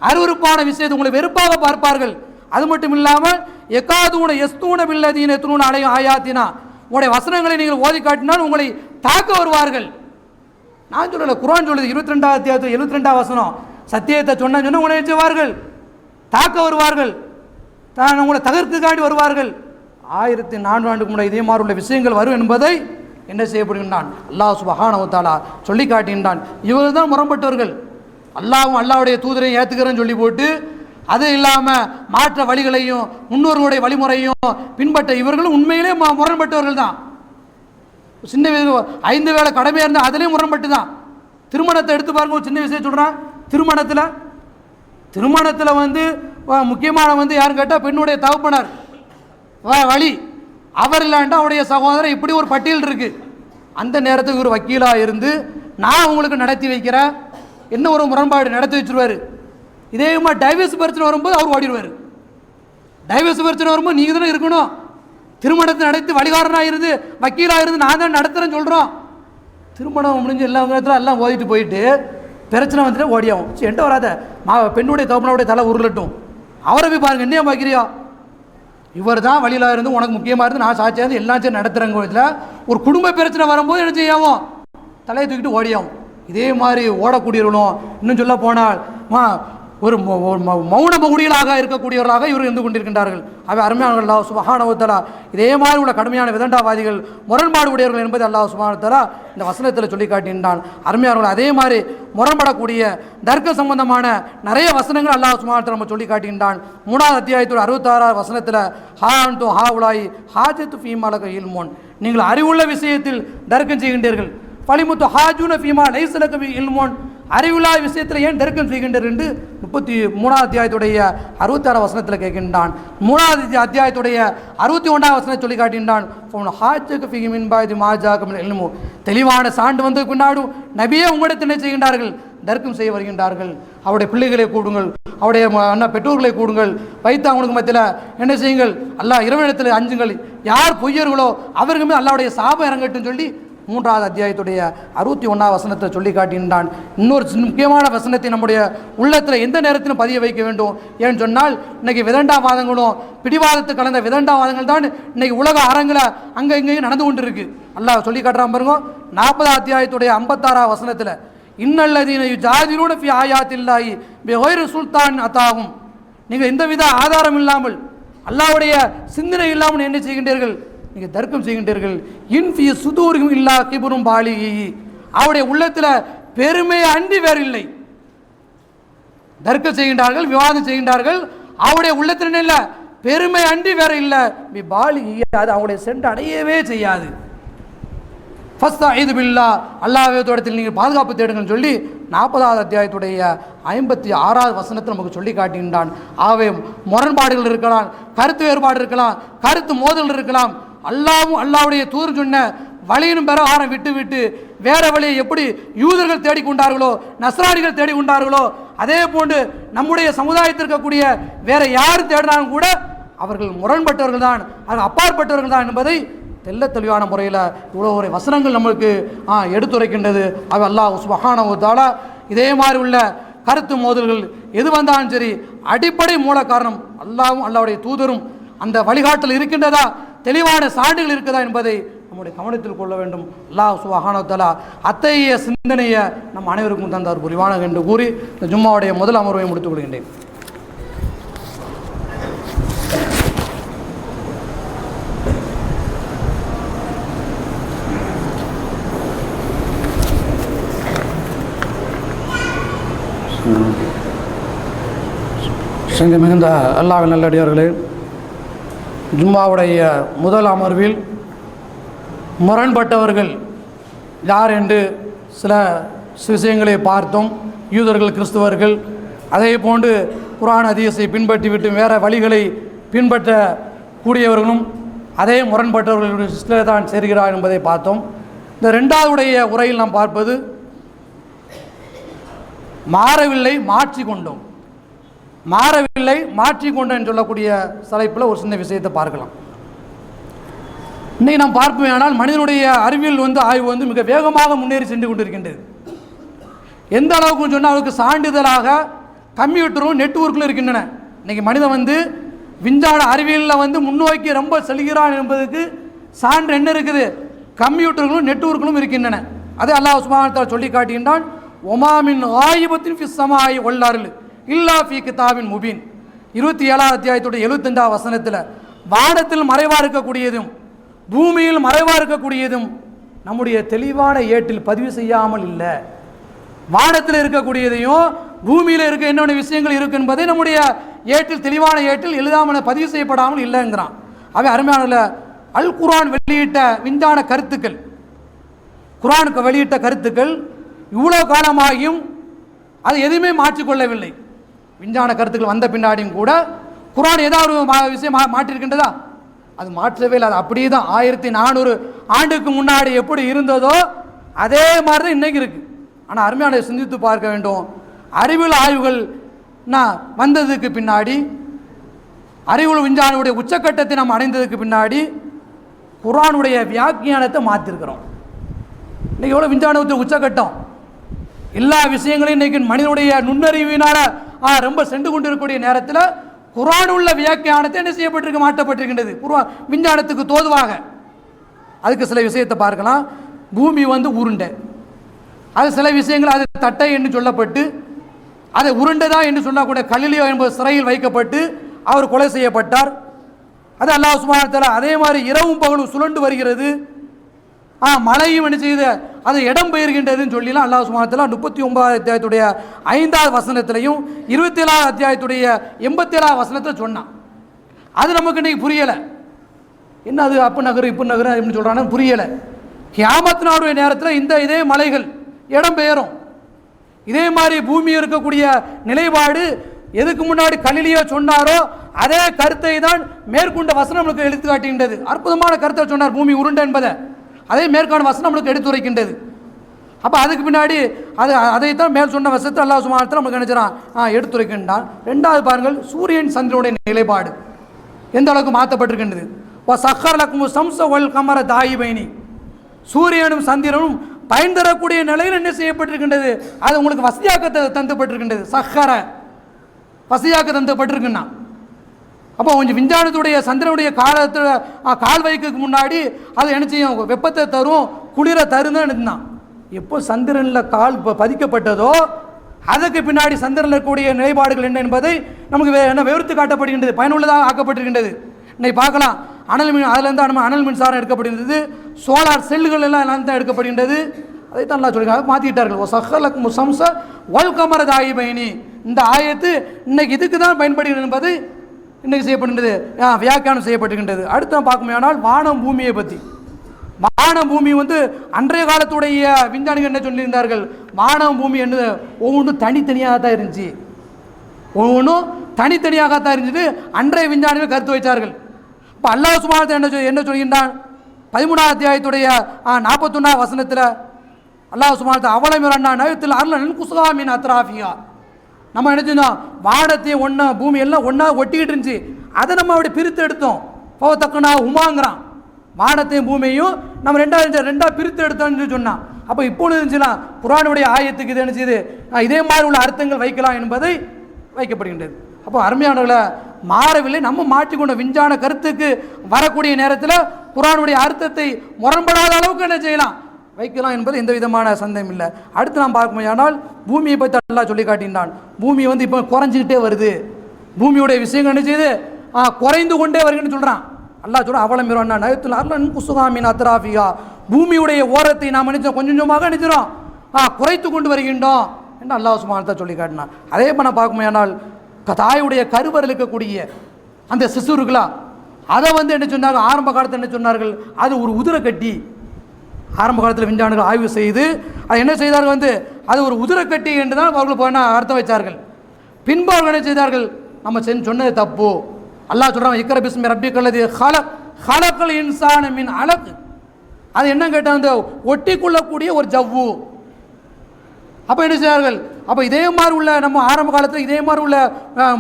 அருவருப்பான விஷயத்தை உங்களை வெறுப்பாக பார்ப்பார்கள். அது மட்டும் இல்லாமல் எக்காதூன எஸ்தூன பில்லதீன எத்தூன அலையும் ஆயாத்தினா உங்களுடைய வசனங்களை நீங்கள் ஓதி காட்டினால் உங்களை தாக்க வருவார்கள். நான் சொல்லலை, குர்ஆன் சொல்லுது. 22ஆம் அத்தியாயத்தில் 72ஆம் வசனம். சத்தியத்தை சொன்ன உங்களை செய்வார்கள், தாக்க வருவார்கள், உங்களை தகர்த்துக்காண்டி வருவார்கள். 1400 ஆண்டுக்கு முன்னாடி இதே மாதிரி உள்ள விஷயங்கள் வரும் என்பதை என்ன செய்யப்படுகின்றான்? அல்லாஹ் சுப்ஹானஹு வ தஆலா சொல்லி காட்டுகின்றான். இவர்கள் தான் முரண்பட்டவர்கள். அல்லாஹ்வும் அல்லாஹ்வுடைய தூதரையும் ஏற்றுக்கிறேன்னு சொல்லி போட்டு அது இல்லாமல் மாற்ற வழிகளையும் முன்னோர்களுடைய வழிமுறையும் பின்பற்ற இவர்களும் உண்மையிலே முரண்பட்டவர்கள் தான். சின்ன 5 வேளை கடமையாக இருந்தால் அதுலேயும் முரண்பட்டு தான். திருமணத்தை எடுத்து பாருங்க. ஒரு சின்ன விஷயம் சொல்கிறான். திருமணத்தில் முக்கியமான யாருன்னு கேட்டால் பெண்ணுடைய தகப்பனார் வழி, அவர் இல்லாண்டா அவருடைய சகோதரர், இப்படி ஒரு பட்டியல் இருக்குது. அந்த நேரத்துக்கு ஒரு வக்கீலாக இருந்து நான் உங்களுக்கு நடத்தி வைக்கிறேன், என்ன ஒரு முரண்பாடு நடத்தி வச்சுருவார். இதே மாதிரி டைவர்ஸ் பிரச்சனை வரும்போது அவர் ஓடிடுவார். டைவர்ஸ் பிரச்சனை வரும்போது நீங்கள் தானே இருக்கணும். திருமணத்தை நடத்தி வழிகாரனாக இருந்து வக்கீலாக இருந்து நான் தான் நடத்துகிறேன்னு சொல்கிறோம். திருமணம் முடிஞ்சு எல்லா நேரத்தில் எல்லாம் ஓதிட்டு போயிட்டு பிரச்சனை வந்துட்டு ஓடியாகும். என்கிட்ட வராத பெண்ணுடைய தகப்பனுடைய தலை உருளட்டும். அவரை போய் பாருங்கள், என்னையா பார்க்குறியா? இவர் தான் வழியில் இருந்து உனக்கு முக்கியமாக இருந்து நான் சாட்சியாக இருந்து எல்லாம் சரி நடத்துகிறேங்க. இதில் ஒரு குடும்ப பிரச்சனை வரும்போது என்ன செய்யாவும்? தலையை தூக்கிட்டு ஓடியாகும். இதே மாதிரி ஓடக்கூடியவர்களும் இன்னும் சொல்ல போனால் ஒரு மௌன மகுடிகளாக இருக்கக்கூடியவர்களாக இவர் இருந்து கொண்டிருக்கின்றார்கள். அவை அருமையானவர்கள். அல்லாஹ் சுப்ஹானஹு வ தஆலா இதே மாதிரி உள்ள கடுமையான விதண்டாவாதிகள் முரண்பாடு உடையவர்கள் என்பதை அல்லாஹ் சுப்ஹானஹு வ தஆலா இந்த வசனத்தில் சொல்லி காட்டினான். அருமையானவர்கள் அதே மாதிரி முரண்படக்கூடிய தர்க்க சம்பந்தமான நிறைய வசனங்கள் அல்லாஹ் சுப்ஹானஹு வ தஆலா நம்ம சொல்லி காட்டினான். 3ஆம் அத்தியாயத்தில் 66ஆம் வசனத்தில் ஹான்து ஹாவுலாயி ஹாஜத்து ஃபீமா லக இல்முன், நீங்கள் அறிவுள்ள விஷயத்தில் தர்க்கம் செய்கின்றீர்கள். ஃபலிமுத்து ஹாஜூன ஃபீமா லைஸ லக இல்முன், அறிவில்லாத விஷயத்தில் ஏன் தர்க்கம் செய்கின்றார் என்று 33ஆம் அத்தியாயத்துடைய 66ஆம் வசனத்தில் கேட்கின்றான். 3ஆம் அத்தியாயத்துடைய 61ஆம் வசனத்தை சொல்லி காட்டின்றான். தெளிவான சான்று வந்து பின்னாடும் நபியே உங்களிடத்தில் என்ன செய்கின்றார்கள்? தர்க்கம் செய்ய வருகின்றார்கள். அவருடைய பிள்ளைகளை கூடுங்கள், அவருடைய பெற்றோர்களை கூடுங்கள், வைத்து அவங்களுக்கு மத்தியில் என்ன செய்யுங்கள்? அல்லாஹ் இறைவனிடத்தில் அஞ்சுங்கள், யார் பொய்யர்களோ அவர்களுமே அல்லாஹ்வுடைய சாபம் இறங்கட்டும் சொல்லி 3ஆவது அத்தியாயத்துடைய 61ஆம் வசனத்தை சொல்லி காட்டினான். இன்னொரு முக்கியமான வசனத்தை நம்முடைய உள்ளத்தில் எந்த நேரத்திலும் பதிய வைக்க வேண்டும். ஏன்னு சொன்னால் இன்னைக்கு விதண்டாவாதங்களும் பிடிவாதத்து கலந்த விதண்டாவாதங்கள் தான் இன்னைக்கு உலக அரங்கில் அங்கே இங்கேயும் நடந்து கொண்டு இருக்கு. அல்லாஹ் சொல்லி காட்டுறான் பாருங்க. 40ஆம் அத்தியாயத்துடைய 56ஆம் வசனத்தில் இன்னல்லதீன யுஜாதிலூன ஃபீ ஆயாத்தில்லாஹி பிகைரி சுல்தான் அதாகும், நீங்கள் எந்தவித ஆதாரம் இல்லாமல் அல்லாஹ்வுடைய சிந்தனை இல்லாமல் என்ன செய்கின்றீர்கள்? நீங்கள் தர்க்கம் செய்கின்றீர்கள். இன்ஃபி சுதூரியும் இல்லா கிபுரும் பாலிகி, அவருடைய உள்ளத்தில் பெருமை அன்றி வேறு இல்லை. தர்க்கம் செய்கின்றார்கள், விவாதம் செய்கின்றார்கள், அவருடைய உள்ளத்தில் இல்லை, பெருமை அன்றி வேறு இல்லை. பாலிகி, அது அவருடைய சென்று அடையவே செய்யாது. ஃபஸ்தஈது பில்லாஹ், அல்லாஹ்விடத்தில் நீங்கள் பாதுகாப்பு தேடுங்கன்னு சொல்லி 40ஆவது அத்தியாயத்துடைய 56ஆவது வசனத்தில் நமக்கு சொல்லி காட்டுகின்றான். ஆகவே முரண்பாடுகள் இருக்கலாம், கருத்து வேறுபாடு இருக்கலாம், கருத்து மோதல் இருக்கலாம். அல்லாஹ்வுடைய தூதர் சொன்ன வழியினும் பிரகாரம் விட்டு விட்டு வேற வழியை எப்படி யூதர்கள் தேடிக்கொண்டார்களோ நஸ்ரானிகள் தேடிக்கொண்டார்களோ அதே போன்று நம்முடைய சமுதாயத்தில் இருக்கக்கூடிய வேற யார் தேடினாலும் கூட அவர்கள் முரண்பட்டவர்கள் தான், அவர்கள் அப்பாற்பட்டவர்கள் தான் என்பதை தெல்ல தெளிவான முறையில் இவ்வளோ ஒரு வசனங்கள் நம்மளுக்கு எடுத்துரைக்கின்றது. அவை அல்லாஹ் சுப்ஹானஹு வ தஆலா இதே மாதிரி உள்ள கருத்து மோதல்கள் எது வந்தாலும் சரி அடிப்படை மூல காரணம் அல்லாஹ்வும் அல்லாஹ்வுடைய தூதரும் அந்த வழிகாட்டல் இருக்கின்றதா, தெளிவான சான்றுகள் இருக்குதா என்பதை நம்முடைய கவனத்தில் கொள்ள வேண்டும். அல்லாஹ் சுப்ஹானஹு வ தஆலா அத்தகைய சிந்தனையை நம் அனைவருக்கும் தந்தார் புரிவானாக என்று கூறி இந்த ஜும்மாவுடைய முதல் அமர்வை முடித்துக் கொள்கின்றேன். செங்க மிகுந்த அல்லாஹ்வின் நல்லடியார்களே, ஜும்மாவுடைய முதல் அமர்வில் முரண்பட்டவர்கள் யார் என்று சில விஷயங்களை பார்த்தோம். யூதர்கள், கிறிஸ்தவர்கள், அதே போன்று குர்ஆன் ஹதீஸை பின்பற்றிவிட்டு வேறு வழிகளை பின்பற்றக்கூடியவர்களும் அதே முரண்பட்டவர்களுடைய சிஸ்டர் தான் சேர்கிறார் என்பதை பார்த்தோம். இந்த ரெண்டாவதுடைய உரையில் நாம் பார்ப்பது மாறவில்லை மாற்றிக்கொண்டோம், மாறவில்லை மாற்றிக்கொண்டேன் சொல்லக்கூடிய தலைப்பில் ஒரு சின்ன விஷயத்தை பார்க்கலாம். இன்றைக்கி நாம் பார்ப்போம், ஆனால் மனிதனுடைய அறிவியல் ஆய்வு மிக வேகமாக முன்னேறி சென்று கொண்டிருக்கின்றது. எந்த அளவுக்கு சொன்னால் அவருக்கு சான்றிதழாக கம்ப்யூட்டரும் நெட்வொர்க்கில் இருக்கின்றன. இன்றைக்கி மனிதன் விஞ்ஞான அறிவியலில் முன்னோக்கி ரொம்ப செல்கிறான் என்பதற்கு சான்று என்ன இருக்குது? கம்ப்யூட்டர்களும் நெட்வொர்க்களும் இருக்கின்றன. அதே அல்லாஹ் சுப்ஹானஹு வ தஆலா சொல்லி காட்டுகின்றான், ஒமாமின் ஆயிபத்தின் ஃபிஸ் ஸமாஇ வல் அர்லி இல்லா ஃபீ கிதாபின் முபீன். 27ஆம் அத்தியாயத்துடைய 75ஆம் வசனத்தில் வானத்தில் மறைவாக இருக்கக்கூடியதும் பூமியில் மறைவாக இருக்கக்கூடியதும் நம்முடைய தெளிவான ஏட்டில் பதிவு செய்யாமல் இல்லை. வானத்தில் இருக்கக்கூடியதையும் பூமியில் இருக்க என்னென்ன விஷயங்கள் இருக்கு என்பதை நம்முடைய ஏட்டில் தெளிவான ஏட்டில் எழுதாமல் பதிவு செய்யப்படாமல் இல்லைங்கிறான். அவை அருமையான அல் குர்ஆன் வெளியிட்ட விஞ்ஞான கருத்துக்கள், குர்ஆனுக்கு வெளியிட்ட கருத்துக்கள் இவ்வளோ காலமாகியும் அது எதுவுமே மாற்றிக்கொள்ளவில்லை. விஞ்ஞான கருத்துக்கள் வந்த பின்னாடியும் கூட குர்ஆன் ஏதாவது விஷயம் மாற்றிருக்கின்றதா? அது மாற்றவே இல்லை. அது அப்படியே தான் 1400 ஆண்டுக்கு முன்னாடி எப்படி இருந்ததோ அதே மாதிரி தான் இன்றைக்கி இருக்குது. ஆனால் அருமையான சிந்தித்து பார்க்க வேண்டும். அறிவியல் ஆய்வுகள் வந்ததுக்கு பின்னாடி, அறிவியல் விஞ்ஞானியுடைய உச்சக்கட்டத்தை நாம் அடைந்ததுக்கு பின்னாடி குர்ஆனுடைய வியாக்கியானத்தை மாற்றிருக்கிறோம். இன்றைக்கி எவ்வளோ விஞ்ஞானத்துடைய உச்சக்கட்டம், எல்லா விஷயங்களையும் இன்றைக்கி மனிதனுடைய நுண்ணறிவினால் ரொம்ப சென்று கொண்டிருக்கக்கூடிய நேரத்தில் குர்ஆன் உள்ள வியாக்கியானத்தை என்ன செய்யப்பட்டிருக்க மாற்றப்பட்டிருக்கின்றது குர்ஆன் விஞ்ஞானத்துக்கு தோதுவாக. அதுக்கு சில விஷயத்தை பார்க்கலாம். பூமி உருண்டை, அது சில விஷயங்கள் அது தட்டை என்று சொல்லப்பட்டு அதை உருண்டதா என்று சொல்லக்கூடிய கலிலியோ என்பது சிறையில் வைக்கப்பட்டு அவர் கொலை செய்யப்பட்டார். அது அல்லாஹ் சுப்ஹானஹு வ தஆலா அதே மாதிரி இரவும் பகலும் சுழண்டு வருகிறது, மழையும் என்ன செய்து அது இடம் பெயர்கின்றதுன்னு சொல்லிலாம் அல்லாஹ் சுப்ஹானஹு வ தஆலா 39ஆம் அத்தியாயத்துடைய 5ஆவது வசனத்திலையும் 27ஆம் அத்தியாயத்துடைய 87ஆம் வசனத்தில் சொன்னான். அது நமக்கு இன்றைக்கி புரியலை. என்ன அது அப்போ நகரு இப்போ நகரு அப்படின்னு சொல்கிறான்னு புரியலை. கியாமத் நாளுடைய நேரத்தில் இதே மலைகள் இடம் பெயரும். இதே மாதிரி பூமி இருக்கக்கூடிய நிலைப்பாடு எதுக்கு முன்னாடி கலிலியோ சொன்னாரோ அதே கருத்தை தான் மேற்கொண்ட வசனம் நம்மளுக்கு எடுத்து காட்டுகின்றது. அற்புதமான கருத்தை சொன்னார் பூமி உருண்டை என்பதை, அதே மேற்கான வசனம் நம்மளுக்கு எடுத்துரைக்கின்றது. அப்போ அதுக்கு பின்னாடி அதைத்தான் மேல் சொன்ன வசனத்தை அல்லாஹ் சுப்ஹானஹு வ தஆலா நம்மளுக்கு நினைச்சான் எடுத்துரைக்கின்றான். ரெண்டாவது பாருங்கள், சூரியன் சந்திரனுடைய நிலைப்பாடு எந்த அளவுக்கு மாற்றப்பட்டிருக்கின்றது. சக்கர் லக்கும் சம்ஸ வல் கமர தாயிபைனி, சூரியனும் சந்திரனும் பயன் தரக்கூடிய நிலையில் என்ன செய்யப்பட்டிருக்கின்றது, அது உங்களுக்கு வசதியாக்க தந்துப்பட்டிருக்கின்றது. சக்கர வசதியாக்க தந்துப்பட்டிருக்குன்னா அப்போ கொஞ்சம் விஞ்ஞானத்துடைய சந்திரனுடைய காலத்தில் கால் வைக்கிறதுக்கு முன்னாடி அது என்ன செய்யும், வெப்பத்தை தரும், குளிரை தருந்தான் இருந்தான். எப்போ சந்திரனில் கால் பதிக்கப்பட்டதோ அதுக்கு பின்னாடி சந்திரனில் இருக்கக்கூடிய நிலைப்பாடுகள் என்ன என்பதை நமக்கு என்ன விவரித்து காட்டப்படுகின்றது, பயனுள்ளதாக ஆக்கப்பட்டிருக்கின்றது. இன்னைக்கு பார்க்கலாம், அதிலிருந்து அனல் மின்சாரம் எடுக்கப்படுகின்றது, சோலார் செல்லுகள் எல்லாம் தான் எடுக்கப்படுகின்றது. அதைத்தான் நல்லா சொல்லியிருக்காங்க, மாற்றிட்டார்கள். ஓ சஹலக் முசம்ச வல் கமர தாயிபைனி, இந்த ஆயத்து இன்னைக்கு இதுக்கு தான் பயன்படுகிறது என்பது இன்றைக்கு செய்யப்படுகின்றது, வியாக்கியானம் செய்யப்பட்டிருக்கின்றது. அடுத்து நாம் பார்க்கும்போது வானம் பூமியை பற்றி, வானம் பூமி அன்றைய காலத்துடைய விஞ்ஞானிகள் என்ன சொல்லியிருந்தார்கள், வானம் பூமி என்ன ஒவ்வொன்றும் தனித்தனியாக தான் இருந்துச்சு, ஒவ்வொன்றும் தனித்தனியாக தான் இருந்துச்சு அன்றைய விஞ்ஞானிகள் கருத்து வைத்தார்கள். இப்போ அல்லாஹ் சுப்ஹானஹு வ தஆலா என்ன சொல்கின்றான், 13ஆம் அத்தியாயத்துடைய 41ஆம் வசனத்தில் அல்லாஹ் சுப்ஹானஹு வ தஆலா அவலமிரன்னா நயத்தில் அருளன் குஸ்காமின் அத்ராஃபியா, நம்ம நினைச்சோம் வானத்தையும் ஒன்றா பூமி எல்லாம் ஒன்றா ஒட்டிக்கிட்டு இருந்துச்சு, அதை நம்ம அப்படி பிரித்து எடுத்தோம். தக்கனா உமாங்கிறான், வானத்தையும் பூமியையும் நம்ம ரெண்டா பிரித்து எடுத்தோம்னு சொன்னான். அப்போ இப்பொழுது இருந்துச்சுன்னா குர்ஆனுடைய ஆயத்துக்கு இது என்ன செய்யுது, இதே மாதிரி உள்ள அர்த்தங்கள் வைக்கலாம் என்பதை வைக்கப்படுகின்றது. அப்போ அருமையானவர்களை மாறவில்லை, நம்ம மாற்றிக்கொண்ட விஞ்ஞான கருத்துக்கு வரக்கூடிய நேரத்தில் குர்ஆனுடைய அர்த்தத்தை முரண்படாத அளவுக்கு என்ன செய்யலாம், வைக்கலாம் என்பது எந்த விதமான சந்தேகம் இல்லை. அடுத்து நாம் பார்க்கும்போது பூமியை பற்றி அல்லாஹ் சொல்லி காட்டினான். பூமி இப்போ குறைஞ்சிக்கிட்டே வருது, பூமியுடைய விஷயங்கள் என்ன செய்யுது, குறைந்து கொண்டே வருதுன்னு சொல்கிறான். அல்லாஹ் சொல்கிறான், அவலம் மிரானா நயத்துல அர்லன் குசுகாமின் அத்ராஃபியா, பூமியுடைய ஓரத்தை நாம் நினைச்சோம் கொஞ்சம் கொஞ்சமாக நினைச்சிடும் குறைத்து கொண்டு வருகின்றோம் என்று அல்லாஹ் சுப்ஹானஹு வ தஆலா சொல்லி காட்டினான். அதே பண்ண பார்க்கும்போது தாயுடைய கருவறையில் இருக்கக்கூடிய அந்த சிசுருகளா அதை என்ன சொன்னாங்க, ஆரம்ப காலத்தில் என்ன சொன்னார்கள், அது ஒரு உதிர கட்டி. ஆரம்ப காலத்தில் விஞ்ஞானிகள் ஆய்வு செய்து அது என்ன செய்தார்கள், அது ஒரு உதிர கட்டி என்று தான் அவர்கள் அர்த்தம் வச்சார்கள். பின்பு அவர்கள் என்ன செய்தார்கள், நம்ம சொன்னது தப்பு. அல்லாஹ் சொல்கிறான், இக்ர பிஸ்மி ரப்பிக்கல்லதி ஹலக்கல் இன்சான மின் அலக். அது என்ன கேட்டால் அந்த ஒட்டி கொள்ளக்கூடிய ஒரு ஜவ்வு. அப்போ என்ன செய்வார்கள், அப்போ இதே மாதிரி உள்ள நம்ம ஆரம்ப காலத்தில் இதே மாதிரி உள்ள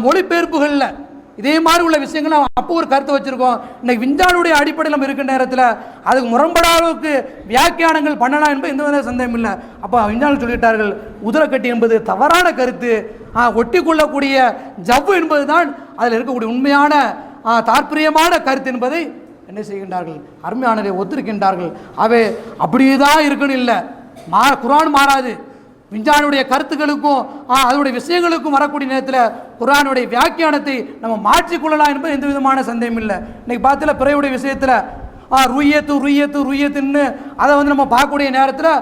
மொழிபெயர்ப்புகளில் இதே மாதிரி உள்ள விஷயங்கள் நம்ம அப்போ ஒரு கருத்தை வச்சுருக்கோம். இன்னைக்கு விஞ்ஞானுடைய அடிப்படையில் நம்ம இருக்கிற நேரத்தில் அதுக்கு முரண்படாத அளவுக்கு வியாக்கியானங்கள் பண்ணலாம் என்பது எந்த வித சந்தேகம் இல்லை. அப்போ விஞ்ஞானிகள் சொல்லிட்டார்கள், உதிரக்கட்டி என்பது தவறான கருத்து, ஒட்டி கொள்ளக்கூடிய ஜவ்வு என்பது தான் அதில் இருக்கக்கூடிய உண்மையான தாற்பயமான கருத்து என்பதை என்ன செய்கின்றார்கள், அருமையானதை ஒத்திருக்கின்றார்கள். அவை அப்படியே தான் இருக்குன்னு இல்லை, குர்ஆன் மாறாது. விஞ்ஞானுடைய கருத்துக்களுக்கும் அதனுடைய விஷயங்களுக்கும் வரக்கூடிய நேரத்தில் குர்ஆனுடைய வியாக்கியானத்தை நம்ம மாற்றிக்கொள்ளலாம் என்பது எந்த விதமான சந்தேகம் இல்லை. இன்னைக்கு பார்த்தல பிறையுடைய விஷயத்தில் ருய்யத்துன்னு அதை நம்ம பார்க்கக்கூடிய நேரத்தில்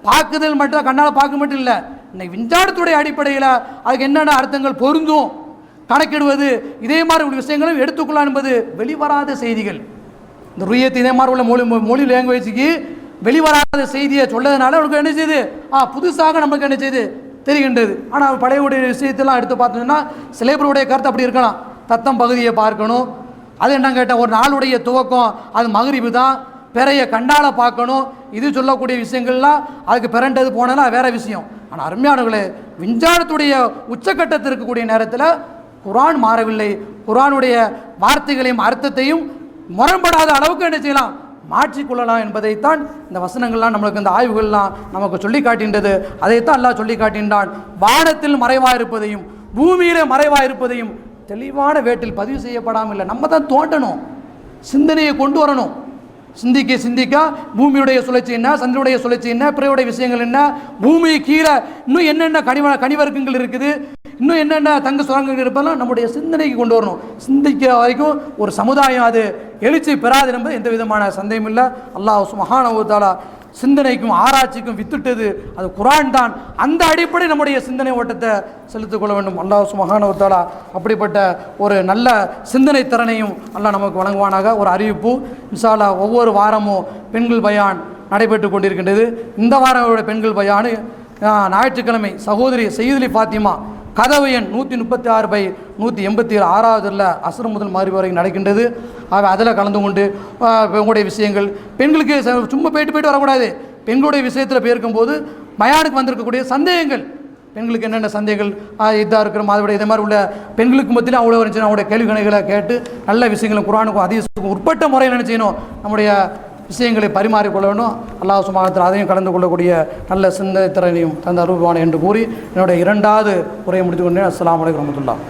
பார்க்குதல் மட்டும் கண்ணால் பார்க்க மட்டும் இல்லை, இன்னைக்கு விஞ்ஞானத்துடைய அடிப்படையில் அதுக்கு என்னென்ன அர்த்தங்கள் பொருந்தும் கணக்கிடுவது இதே மாதிரி உள்ள விஷயங்களும் எடுத்துக்கொள்ளலாம் என்பது வெளிவராத செய்திகள். இந்த ருய்யத்து இதே மாதிரி உள்ள மொழி லாங்குவேஜுக்கு வெளிவராத செய்தியை சொல்லதுனால அவனுக்கு என்ன செய்யுது, புதுசாக நமக்கு என்ன செய்யுது தெரிகின்றது. ஆனால் பழையவுடைய விஷயத்தெல்லாம் எடுத்து பார்த்தோம்னா சில பேருடைய கருத்து அப்படி இருக்கலாம், தத்தம் பகுதியை பார்க்கணும், அது என்ன கேட்டால் ஒரு நாளுடைய துவக்கம் அது மகரிபு தான், பிறைய கண்டால பார்க்கணும், இது சொல்லக்கூடிய விஷயங்கள்லாம் அதுக்கு பிறண்டது போனா வேற விஷயம். ஆனால் அருமையானவர்களே, விஞ்ஞானத்துடைய உச்சக்கட்டத்தில் இருக்கக்கூடிய நேரத்தில் குர்ஆன் மாறவில்லை, குர்ஆனுடைய வார்த்தைகளையும் அர்த்தத்தையும் முரண்படாத அளவுக்கு என்ன செய்யலாம், மாற்றிக்கொள்ளலாம் என்பதைத்தான் இந்த வசனங்கள்லாம் நம்மளுக்கு இந்த ஆய்வுகள்லாம் நமக்கு சொல்லி காட்டுகின்றது. அதைத்தான் அல்லாஹ் சொல்லி காட்டுகின்றான். வானத்தில் மறைவாக இருப்பதையும் பூமியிலே மறைவாக இருப்பதையும் தெளிவான வேட்டில் பதிவு செய்யப்படாமல் இல்லை. நம்ம தான் தோண்டணும், சிந்தனையை கொண்டு வரணும். சிந்திக்க பூமியுடைய சுழற்சி என்ன, சந்திரனுடைய சுழற்சி என்ன, பிறையுடைய விஷயங்கள் என்ன, பூமி கீழே இன்னும் என்னென்ன கனிவர்க்கங்கள் இருக்குது, இன்னும் என்னென்ன தங்க சுரங்கங்கள் இருப்பதெல்லாம் நம்முடைய சிந்தனைக்கு கொண்டு வரணும். சிந்திக்கிற வரைக்கும் ஒரு சமுதாயம் அது எழுச்சி பெறாது என்பது எந்த விதமான சந்தேகம் இல்லை. அல்லாஹ் சுப்ஹானஹு வ தஆலா சிந்தனைக்கும் ஆராய்ச்சிக்கும் வித்துட்டது அது குர்ஆன் தான். அந்த அடிப்படை நம்முடைய சிந்தனை ஓட்டத்தை செலுத்திக் கொள்ள வேண்டும். அல்லாஹ் சுப்ஹானஹு வ தஆலா அப்படிப்பட்ட ஒரு நல்ல சிந்தனை திறனையும் அல்லாஹ் நமக்கு வழங்குவானாக. ஒரு அறிவிப்பு, இன்ஷா அல்லாஹ் ஒவ்வொரு வாரமும் பெண்கள் பயான் நடைபெற்று கொண்டிருக்கின்றது. இந்த வாரம் பெண்கள் பயான் ஞாயிற்றுக்கிழமை சகோதரி சையதுலி ஃபாத்திமா கதவு எண் 136/186 அஸ்ர் முதல் மகரிப் வரைக்கும் நடக்கின்றது. அதில் கலந்து கொண்டு உங்களுடைய விஷயங்கள் பெண்களுக்கு சும்மா போயிட்டு வரக்கூடாது. பெண்களுடைய விஷயத்தில் போயிருக்கும்போது பயானுக்கு வந்திருக்கக்கூடிய சந்தேகங்கள், பெண்களுக்கு என்னென்ன சந்தேகங்கள் இதாக இருக்கிற மாதிரி இதே மாதிரி உள்ள பெண்களுக்கு மத்தியில் அவ்வளோ இருந்துச்சு, அவங்களுடைய கேள்வி கணைகளை கேட்டு நல்ல விஷயங்களும் குர்ஆனுக்கும் ஹதீஸுக்கும் உட்பட்ட முறையில் என்ன செய்யணும், நம்முடைய விஷயங்களை பரிமாறிக்கொள்ள வேண்டும். அல்லாஹ் சுப்ஹானஹு வ தஆலா அதையும் கலந்து கொள்ளக்கூடிய நல்ல சிந்தனை திறனையும் தந்த அருள்வான என்று கூறி என்னுடைய இரண்டாவது உரையை முடித்துக் கொண்டேன். அஸ்ஸலாமு அலைக்கும் வரஹ்மத்துல்லாஹ்.